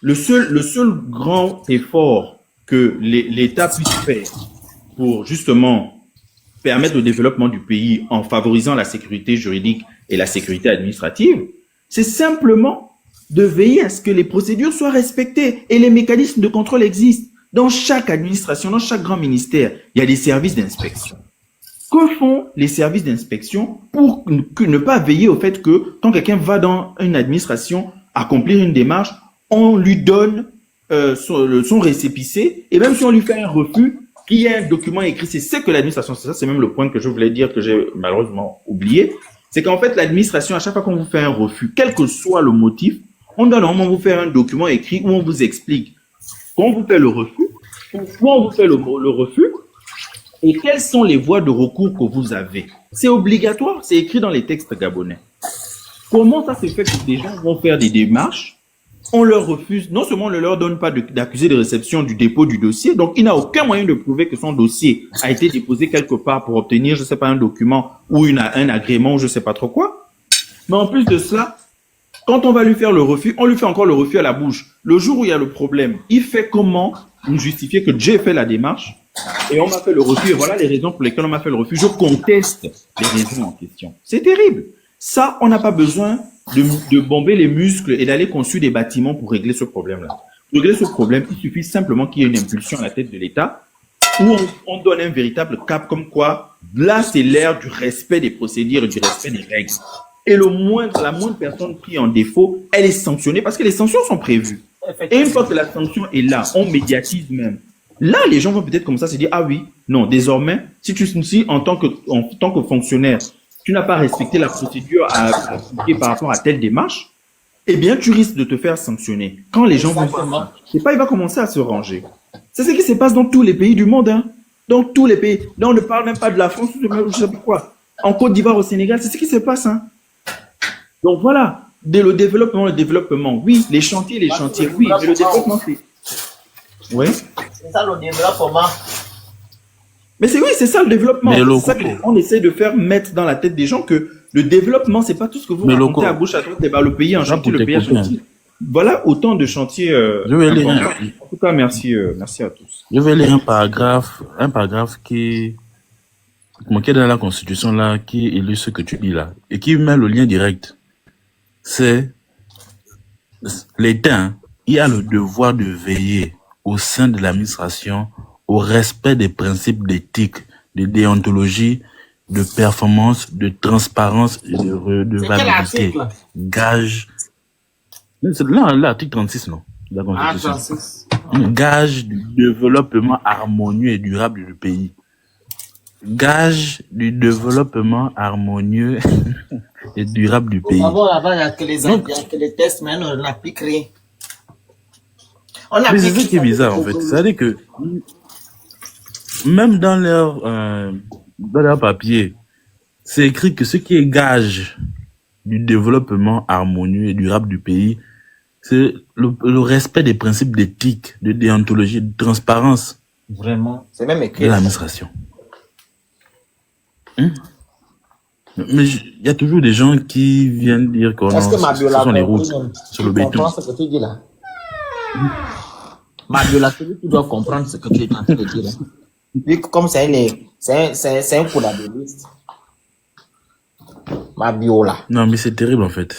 le seul grand effort que l'État puisse faire pour justement permettre le développement du pays en favorisant la sécurité juridique et la sécurité administrative, c'est simplement de veiller à ce que les procédures soient respectées et les mécanismes de contrôle existent. Dans chaque administration, dans chaque grand ministère, il y a des services d'inspection. Que font les services d'inspection pour ne pas veiller au fait que quand quelqu'un va dans une administration accomplir une démarche, on lui donne son récépissé et même si on lui fait un refus, qu'il y ait un document écrit, c'est ce que l'administration, c'est même le point que je voulais dire que j'ai malheureusement oublié, c'est qu'en fait l'administration, à chaque fois qu'on vous fait un refus, quel que soit le motif, on doit normalement vous faire un document écrit où on vous explique quand on vous fait le refus, pourquoi on vous fait le refus et quelles sont les voies de recours que vous avez. C'est obligatoire, c'est écrit dans les textes gabonais. Comment ça se fait que des gens vont faire des démarches on leur refuse, non seulement on ne leur donne pas d'accusé de réception du dépôt du dossier, donc il n'a aucun moyen de prouver que son dossier a été déposé quelque part pour obtenir, je ne sais pas, un document ou un agrément ou je ne sais pas trop quoi. Mais en plus de cela, quand on va lui faire le refus, on lui fait encore le refus à la bouche. Le jour où il y a le problème, il fait comment nous justifier que j'ai fait la démarche et on m'a fait le refus et voilà les raisons pour lesquelles on m'a fait le refus. Je conteste les raisons en question. C'est terrible. Ça, on n'a pas besoin de bomber les muscles et d'aller construire des bâtiments pour régler ce problème-là. Pour régler ce problème, il suffit simplement qu'il y ait une impulsion à la tête de l'État où on donne un véritable cap comme quoi là, c'est l'ère du respect des procédures et du respect des règles. Et la moindre personne qui est en défaut, elle est sanctionnée parce que les sanctions sont prévues. Et une fois que la sanction est là, on médiatise même. Là, les gens vont peut-être comme ça se dire, ah oui, non, désormais, si en tant que fonctionnaire, tu n'as pas respecté la procédure à appliquer par rapport à telle démarche, eh bien, tu risques de te faire sanctionner. Quand les gens vont voir, c'est pas, il va commencer à se ranger. C'est ce qui se passe dans tous les pays du monde, hein. Dans tous les pays. Là, on ne parle même pas de la France, je sais pas quoi. En Côte d'Ivoire, au Sénégal, c'est ce qui se passe, hein. Donc voilà, le développement, oui, les chantiers, oui, mais le développement, c'est... Oui. C'est ça le développement. Mais c'est ça le développement. Mais c'est ça qu'on essaie de faire mettre dans la tête des gens que le développement, c'est pas tout ce que vous racontez à bouche à droite, et le pays en chantier, le pays en chantier. Voilà autant de chantiers. Je vais lire en tout cas, merci à tous. Je vais lire un paragraphe qui est dans la Constitution là, qui illustre ce que tu dis là, et qui met le lien direct. C'est l'État, il a le devoir de veiller au sein de l'administration au respect des principes d'éthique, de déontologie, de performance, de transparence et de validité. Gage. Là, l'article 36, non? La Constitution. 36. Gage du développement harmonieux et durable du pays. Gage du développement harmonieux et durable du pays. D'abord, là-bas, il n'y a que les tests, mais on n'applique rien. Mais c'est ce qui est bizarre, en fait. C'est-à-dire que, même dans leur papier, c'est écrit que ce qui est gage du développement harmonieux et durable du pays, c'est le respect des principes d'éthique, de déontologie, de transparence. Vraiment. C'est même écrit. De l'administration. Mais il y a toujours des gens qui viennent dire que ce sont les routes sur le béton. Ce que tu dis là. Mabiola, tu dois comprendre ce que tu es en train de dire. Vu que comme c'est un collaboriste. Mabiola. Non, mais c'est terrible en fait.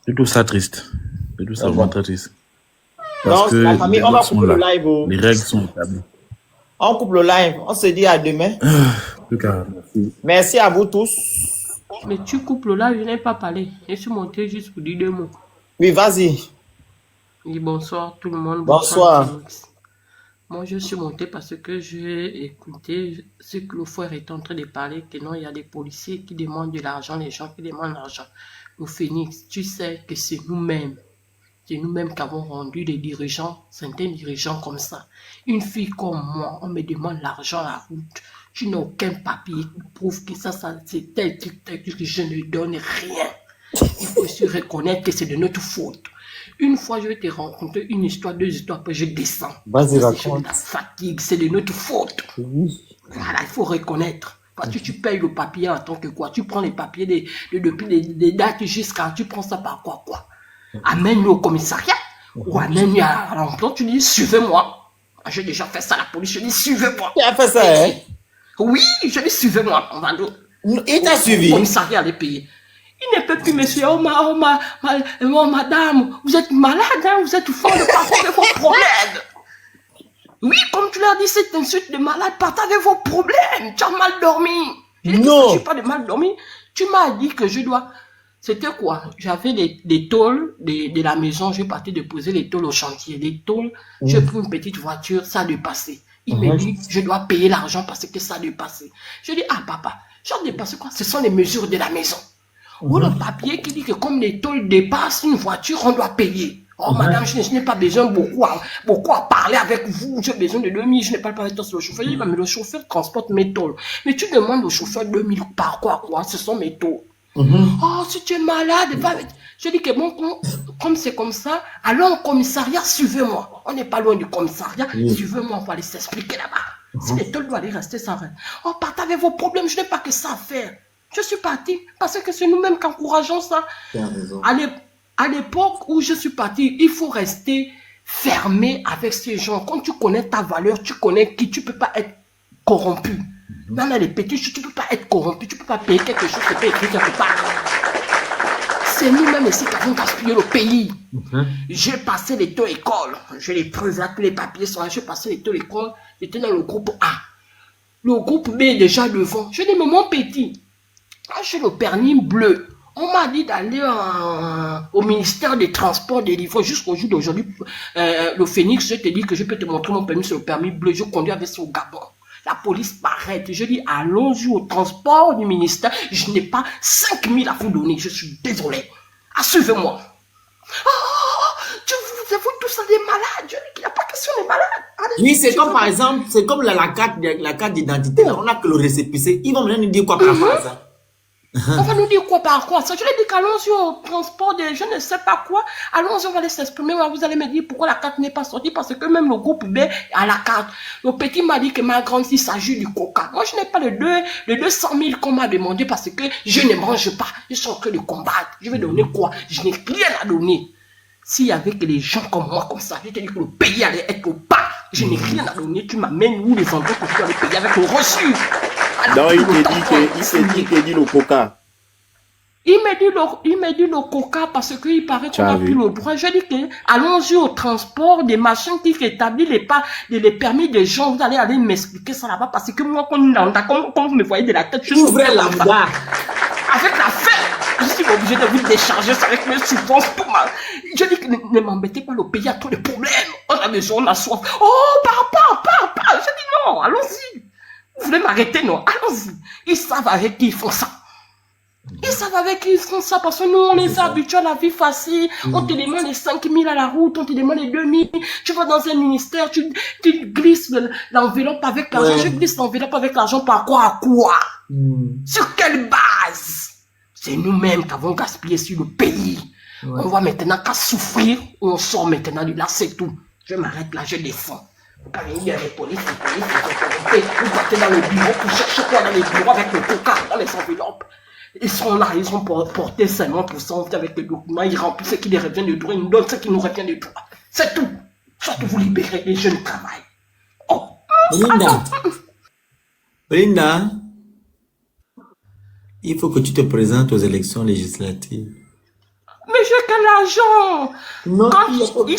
C'est tout ça triste. C'est tout ça vraiment très triste. Parce que la famille, on va couper le live. Les règles sont établies. On coupe le live. On se dit à demain. En tout cas, merci. Merci à vous tous. Mais tu coupes le live, je n'ai pas parlé. Je suis monté juste pour dire 2 mots. Oui, vas-y. Oui, bonsoir tout le monde. Bonsoir. Moi, je suis monté parce que j'ai écouté ce que le frère est en train de parler, que non, il y a des policiers qui demandent de l'argent, les gens qui demandent l'argent. Le Phénix, tu sais que c'est nous-mêmes qui avons rendu les dirigeants, certains dirigeants comme ça. Une fille comme moi, on me demande l'argent à la route. Tu n'as aucun papier qui prouve que ça c'est tel truc, que je ne donne rien. Il faut se reconnaître que c'est de notre faute. Une fois, je vais te raconter une histoire, 2 histoires, après je descends. Vas-y, raconte. La fatigue, c'est de notre faute. Oui. Voilà, il faut reconnaître. Parce que tu payes le papier en tant que quoi? Tu prends les papiers depuis des dates jusqu'à... Tu prends ça par quoi? Amène-le au commissariat ou amène-le à l'emploi. Tu dis, suivez-moi. J'ai déjà fait ça à la police. Je dis, suivez-moi. Tu as fait ça, hein? Oui, je dis, suivez-moi. On va il t'a suivi. Le commissariat les payer. Il ne peut plus, monsieur. Oh, madame, vous êtes malade, hein? Vous êtes fort de partager vos problèmes. Oui, comme tu l'as dit, cette insulte de malade, partagez vos problèmes. Tu as mal dormi. Je dis, non. Je ne suis pas de mal dormi. Tu m'as dit que je dois... C'était quoi? J'avais des tôles de la maison. Je partais déposer les tôles au chantier. Les tôles, j'ai pris une petite voiture, ça a dépassé. Il me dit, je dois payer l'argent parce que ça a dépassé. Je dis, ah papa, ça a dépassé quoi? Ce sont les mesures de la maison. Ou le papier qui dit que comme les tôles dépassent une voiture, on doit payer. Oh madame, je n'ai pas besoin beaucoup à parler avec vous. J'ai besoin de 2000, je n'ai pas parlé sur le chauffeur. Je dis, mais le chauffeur transporte mes tôles. Mais tu demandes au chauffeur 2000 par quoi? Ce sont mes tôles. Oh, si tu es malade, Je dis que bon, comme c'est comme ça, allons au commissariat, suivez-moi. On n'est pas loin du commissariat, suivez-moi, on va aller s'expliquer là-bas. Si l'école doit aller rester sans rien. Oh, partez avec vos problèmes, je n'ai pas que ça à faire. Je suis parti parce que c'est nous-mêmes qui encourageons ça. À l'époque où je suis parti, il faut rester fermé avec ces gens. Quand tu connais ta valeur, tu connais qui, tu ne peux pas être corrompu. Dans les petits, tu ne peux pas être corrompu, tu ne peux pas payer quelque chose qui est écrit quelque part. C'est nous-mêmes ici qui avons gaspillé le pays. J'ai passé les taux école. J'ai les preuves là, tous les papiers sont là. J'ai passé les taux école. J'étais dans le groupe A. Le groupe B est déjà devant. Je dis, mais mon petit, j'ai le permis bleu. On m'a dit d'aller au ministère des Transports, des livres jusqu'au jour d'aujourd'hui. Le Phoenix, je te dis que je peux te montrer mon permis sur le permis bleu. Je conduis avec ça au Gabon. La police m'arrête. Je dis, allons-y au transport du ministère. Je n'ai pas 5 000 à vous donner. Je suis désolé. Ah, suivez-moi. Vous tous ça des malades. Je dis qu'il n'y a pas question des malades. Allez, Oui, c'est comme par exemple, c'est comme la carte d'identité. Là, on n'a que le récépissé. Ils vont venir nous dire quoi par rapport à ça. On va nous dire quoi par quoi? Ça, je lui ai dit qu'allons-y au transport des je ne sais pas quoi. Allons-y, on va aller s'exprimer. Vous allez me dire pourquoi la carte n'est pas sortie. Parce que même le groupe B a la carte. Le petit m'a dit que ma grande, il s'agit du coca. Moi, je n'ai pas les 200 000 qu'on m'a demandé parce que je ne mange pas. Je suis en train de combattre. Je vais donner quoi? Je n'ai rien à donner. S'il y avait que les gens comme moi, comme ça, je te dis que le pays allait être au pas. Je n'ai rien à donner. Tu m'amènes où les endroits que je dois aller payer avec le reçu? Non, il te dit le coca. Il m'a dit le coca parce qu'il paraît qu'on n'a plus le droit. Je dis que allons-y au transport des machines qui établissent les permis des gens. Vous allez m'expliquer ça là-bas parce que moi, quand vous me voyez de la tête, je suis Ouvrez la voie. avec la fête. Je suis obligé de vous décharger ça avec mes souffrances. Je dis que ne m'embêtez pas, le pays a tous les problèmes. On a besoin, on a soif. Oh, pas. Je dis non, allons-y. Vous voulez m'arrêter, non? Allons-y. Ils savent avec qui ils font ça. Ils savent avec qui ils font ça parce que nous, on est habitués à la vie facile. On te demande les 5 000 à la route, on te demande les 2 000. Tu vas dans un ministère, tu glisses l'enveloppe avec l'argent. Je glisse l'enveloppe avec l'argent par quoi à quoi? Sur quelle base? C'est nous-mêmes qui avons gaspillé sur le pays. On va maintenant qu'à souffrir, on sort maintenant de là, c'est tout. Je m'arrête là, je descends. Quand il y a les polices, vous partez dans le bureau, vous cherchez quoi dans les bureaux avec le coca, dans les enveloppes. Ils sont là, ils ont porté seulement pour ça, avec les documents, ils remplissent ce qui les revient de droit, ils nous donnent ce qui nous revient de droit. C'est tout. Surtout vous libérez les jeunes travail. Oh. Belinda, il faut que tu te présentes aux élections législatives. Mais j'ai quel argent? Non,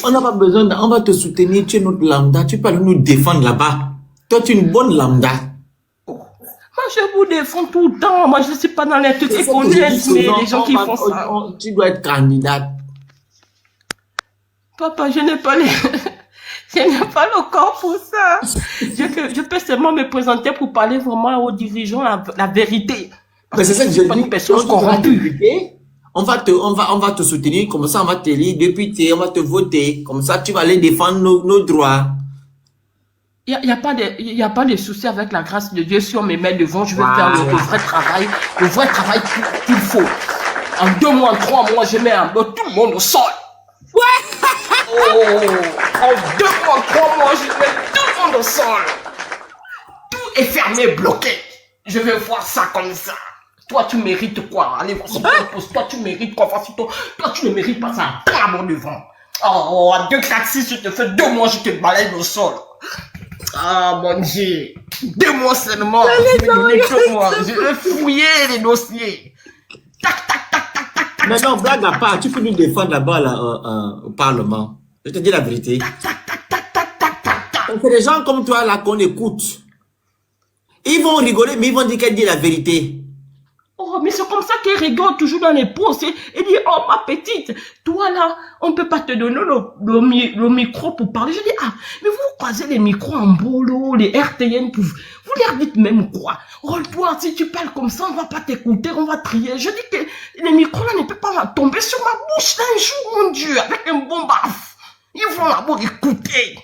on n'a pas besoin, on va te soutenir, tu es notre lambda, tu peux nous défendre là-bas. Toi, tu es une bonne lambda. Moi, je vous défends tout le temps. Moi, je ne suis pas dans les trucs qui connaissent, mais les gens qui font ça. Tu dois être candidate. Papa, je n'ai pas je n'ai pas le corps pour ça. Je peux seulement me présenter pour parler vraiment aux dirigeants la vérité. Mais c'est ça que je dis. Une personne corrompue. On va te soutenir, comme ça on va te lire député, on va te voter, comme ça tu vas aller défendre nos droits. Il n'y a pas de souci avec la grâce de Dieu. Si on me met devant, je vais faire le vrai travail qu'il faut. En 2 mois, en 3 mois, je mets tout le monde au sol. Ouais. En 2 mois, en 3 mois, je mets tout le monde au sol. Tout est fermé, bloqué. Je vais voir ça comme ça. Toi, tu mérites quoi? Allez, voici ton poste. Toi, tu mérites quoi? Voici toi, tu ne mérites pas ça. Prends mon devant. Oh, à 2 taxis, je te fais 2 mois, je te balaye au sol. Ah, mon Dieu. 2 mois seulement. Je vais fouiller les dossiers. Tac. Mais non, blague à part, tu peux nous défendre là-bas au Parlement. Je te dis la vérité. C'est des gens comme toi là qu'on écoute. Ils vont rigoler, mais ils vont dire qu'elle dit la vérité. Oh, mais c'est comme ça qu'ils rigolent toujours dans les postes et disent, oh, ma petite, toi là, on peut pas te donner le micro pour parler. Je dis, mais vous croisez les micros en boulot, les RTN, vous leur dites même quoi? Oh, toi, si tu parles comme ça, on va pas t'écouter, on va trier. Je dis que les micros là ne peuvent pas tomber sur ma bouche d'un jour, mon Dieu, avec un bon baf. Ils vont d'abord écouter.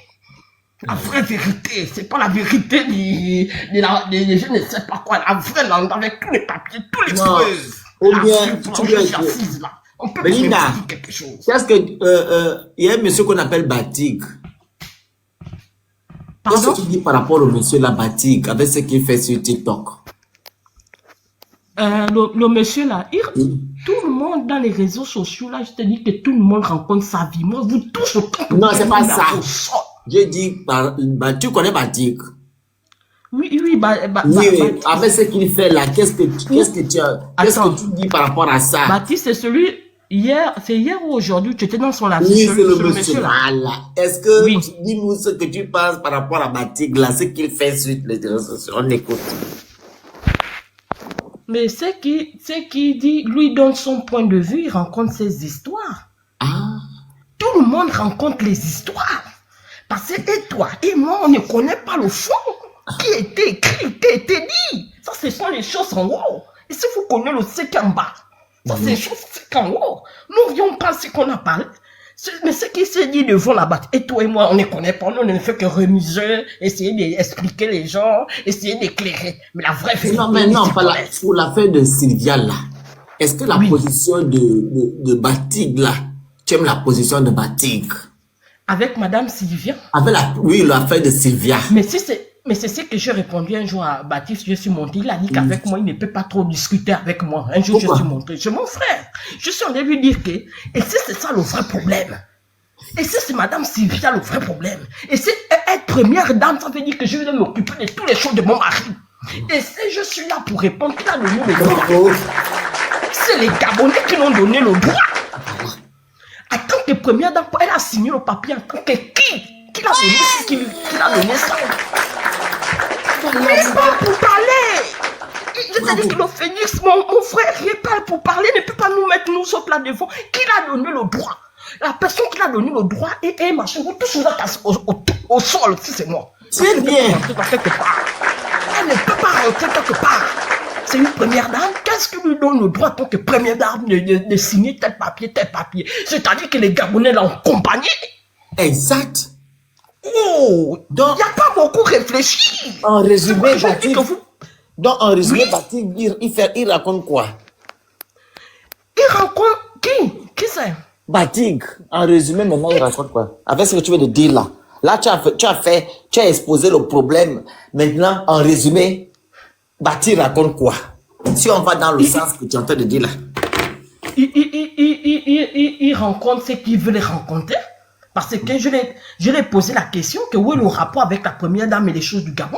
La vraie vérité, c'est pas la vérité je ne sais pas quoi, la vraie langue avec tous les papiers, tous les preuves. Ou bien, je suis assise là. On peut Belinda, prévoir quelque chose. qu'est-ce que, il y a un monsieur qu'on appelle Batik. Qu'est-ce Pardon? que tu dis par rapport au monsieur là, Batik, avec ce qu'il fait sur TikTok? Le monsieur là, tout le monde dans les réseaux sociaux là, je te dis que tout le monde rencontre sa vie. Moi, vous tous autant que Non, tout c'est le pas monde ça. a vos sorts. J'ai dit, tu connais Batik? Oui, Oui, mais avec ce qu'il fait là, qu'est-ce que Attends. tu dis par rapport à ça? Baptiste, c'est celui, c'est hier ou aujourd'hui, tu étais dans son affiche. Oui, c'est le ce monsieur là. là. Est-ce que, Oui. dis-nous ce que tu penses par rapport à Batik là, ce qu'il fait sur les réseaux sociaux. On écoute. Mais c'est qui dit, lui donne son point de vue, il rencontre ses histoires. Ah. Tout le monde rencontre les histoires. Parce que et toi et moi, on ne connaît pas le fond. Qui était écrit, qui était dit. Ça, ce sont les choses en haut. Et si vous connaissez le sec en bas, ça, c'est les choses en haut. Nous n'avions pas ce qu'on a parlé. Mais ce qui s'est dit devant là-bas, et toi et moi, on ne connaît pas, nous ne fait que remiser, essayer d'expliquer les gens, essayer d'éclairer. Mais la vraie vérité, Non, mais non, c'est pas qu'on la, est- pour l'affaire de Sylvia là. Est-ce que la Oui. position de Batik là, tu aimes la position de Batik? Avec Madame Sylvia. Avec oui, l'affaire de Sylvia. Mais c'est ce que j'ai répondu un jour à Baptiste, je suis monté, il a dit qu'avec moi, il ne peut pas trop discuter avec moi. Un jour, Pourquoi? je suis monté, c'est mon frère. Je suis allé lui dire que, et si c'est ça le vrai problème, et si c'est Madame Sylvia le vrai problème, et si être première dame, ça veut dire que je vais m'occuper de toutes les choses de mon mari. Et si je suis là pour répondre, qui a donné le droit? C'est les Gabonais qui l'ont donné le droit. En tant que première dame, elle a signé le papier en tant que qui l'a donné, qui l'a donné ça. Il parle pour parler. Je te dis que le Phénix, mon frère, il parle pour parler, il ne peut pas nous mettre nous autres là devant. Qui l'a donné le droit? La personne qui l'a donné le droit et machin, vous tous vous êtes au sol, si c'est moi. C'est bien. Elle ne peut pas rentrer quelque part. C'est une première dame. Qu'est-ce qui lui donne le droit en tant que première dame de signer tel papier, tel papier? C'est-à-dire que les Gabonais l'ont accompagné. Exact. Oh, Donc, il n'y a pas beaucoup réfléchi. en résumé, Je dis Batik, que vous... donc, en résumé, Oui. Batik, il raconte quoi? Il rencontre qui? Qui c'est? Batik, en résumé, maintenant, il raconte quoi? Avec ce que tu veux de dire là. Là, tu as exposé le problème. Maintenant, en résumé, Batik raconte quoi? Si on va dans le sens que tu es en train de dire là. Il rencontre ce qu'il veut les rencontrer. Parce que je l'ai posé la question que où est le rapport avec la première dame et les choses du Gabon.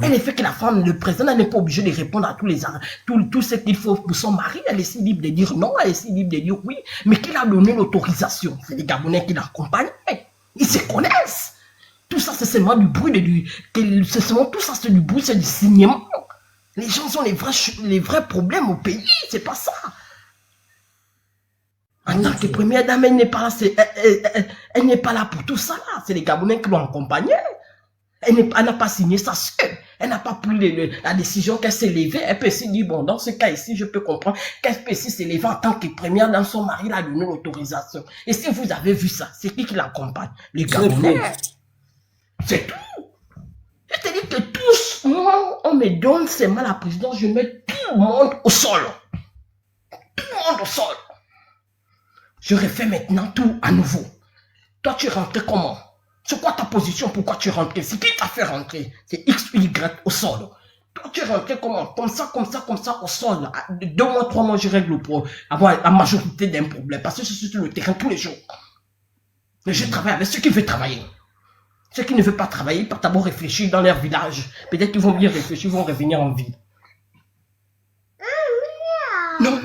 Elle est fait que la femme, le président, elle n'est pas obligée de répondre à tout ce qu'il faut pour son mari. Elle est si libre de dire non, elle est si libre de dire oui. Mais qui a donné l'autorisation? C'est les Gabonais qui l'accompagnent. Ils se connaissent. Tout ça, c'est seulement du bruit, c'est seulement tout ça, c'est du bruit, c'est du signement. Les gens ont les vrais problèmes au pays, c'est pas ça. En tant que première dame, elle n'est pas là, elle n'est pas là pour tout ça là. C'est les Gabonais qui l'ont accompagnée. Elle n'a pas signé ça seule. Elle n'a pas pris la décision qu'elle s'est levée. Elle peut se dire, bon, dans ce cas ici, je peux comprendre qu'elle peut se lever en tant que première dame, son mari l'a donné l'autorisation. Et si vous avez vu ça, c'est qui l'accompagne? Les Gabonais. C'est tout. Je te dis que tous, moi, on me donne seulement la présidence, je mets tout le monde au sol. Tout le monde au sol. Je refais maintenant tout à nouveau. Toi, tu es rentré comment? C'est quoi ta position? Pourquoi tu es rentré? C'est qui t'a fait rentrer? C'est X ou Y au sol. Toi, tu es rentré comment? Comme ça, au sol. 2 mois, 3 mois, je règle le problème. Avoir la majorité d'un problème. Parce que je suis sur le terrain tous les jours. Mais je travaille avec ceux qui veulent travailler. Ceux qui ne veulent pas travailler, ils peuvent d'abord réfléchir dans leur village. Peut-être qu'ils vont bien réfléchir, ils vont revenir en ville. Non.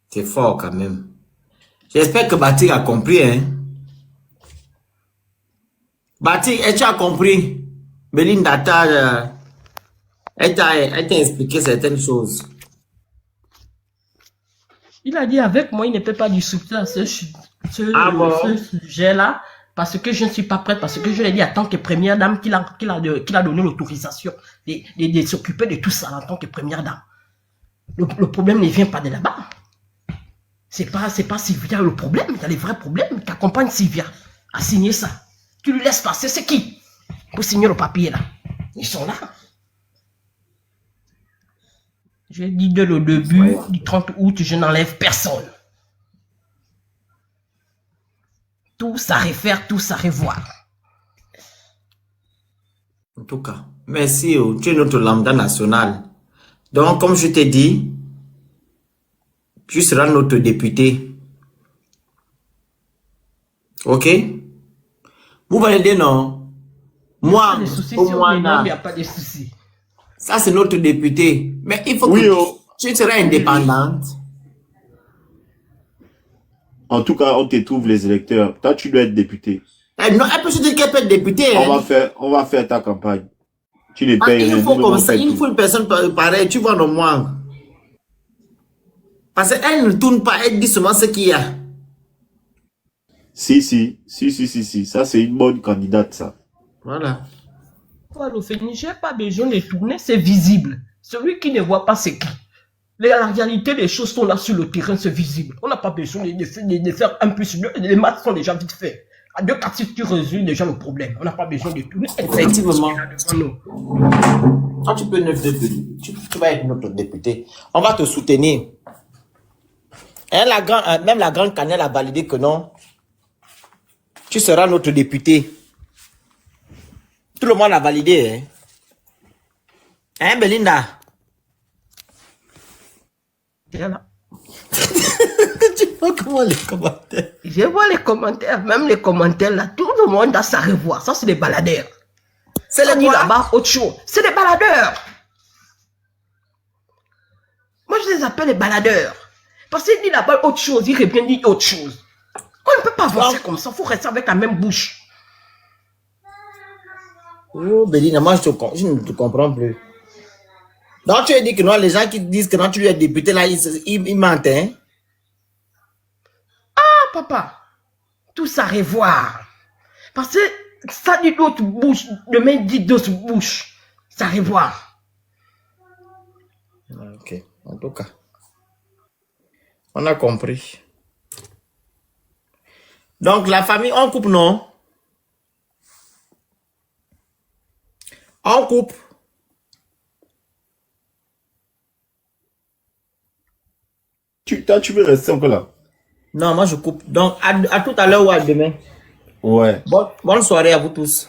C'est fort quand même. J'espère que Batik a compris, hein. Batik, tu as compris? Belinda, elle t'a expliqué certaines choses. Il a dit avec moi, il ne peut pas discuter à ce sujet-là parce que je ne suis pas prête, parce que je l'ai dit en tant que première dame qu'il a donné l'autorisation de s'occuper de tout ça en tant que première dame. Le problème ne vient pas de là-bas. C'est pas Sylvia le problème, il y a les vrais problèmes qui accompagnent Sylvia à signer ça. Tu lui laisses passer, c'est qui? Pour signer le papier là. Ils sont là. J'ai dit dès le début du 30 août, je n'enlève personne. Tout ça refaire, tout ça revoir. En tout cas, merci. Tu es notre lambda national. Donc, comme je t'ai dit, tu seras notre député. Ok? Vous validez, non? Moi, Pas de soucis, au si on moins, est non, il n'y a pas de soucis. ça c'est notre député. Mais il faut Oui, que oh. tu seras indépendante. En tout cas, on te trouve les électeurs. Toi, tu dois être député. Non, elle peut se dire qu'elle peut être députée. Hein. On va faire ta campagne. Tu ne Ah, payes il rien. faut nous, comme on ça, fait il tout. faut une personne pareille, tu vois, non, moi. Parce qu'elle ne tourne pas, elle dit seulement ce qu'il y a. Si. Ça, c'est une bonne candidate, ça. Voilà. Voilà, le Phénix, j'ai pas besoin de tourner, c'est visible. Celui qui ne voit pas, c'est qui. La réalité des choses sont là sur le terrain, c'est visible. On n'a pas besoin de faire un plus. Les maths sont déjà vite faits. À 2 4 6, tu résous déjà le problème. On n'a pas besoin de tourner. Effectivement. Nous. Toi, tu peux tu vas être notre député. On va te soutenir. Et même la grande Canelle a validé que non. Tu seras notre député. Tout le monde a validé. Hein, hein Belinda? Voilà. Tu vois comment les commentaires? Je vois les commentaires, même les commentaires là, tout le monde a sa revoir. Ça, c'est des baladeurs. C'est Ça les dit quoi? là-bas autre chose. C'est des baladeurs. Moi, je les appelle les baladeurs. Parce qu'ils disent là-bas autre chose, ils reviennent dire autre chose. On ne peut pas avancer comme ça, il faut rester avec la même bouche. Oh, Belinda, moi, je ne te comprends plus. Donc, tu as dit que non, les gens qui disent que non, tu es député, là, ils mentent, hein? Ah, papa, tout ça revoir. Parce que ça dit d'autres bouches, demain dit d'autres bouches. Ça revoir. Ok, en tout cas. On a compris. Donc, la famille, on coupe, non? On coupe. Toi, tu veux rester encore là? Non, moi, je coupe. Donc, à tout à l'heure ou à demain. Ouais. Bonne soirée à vous tous.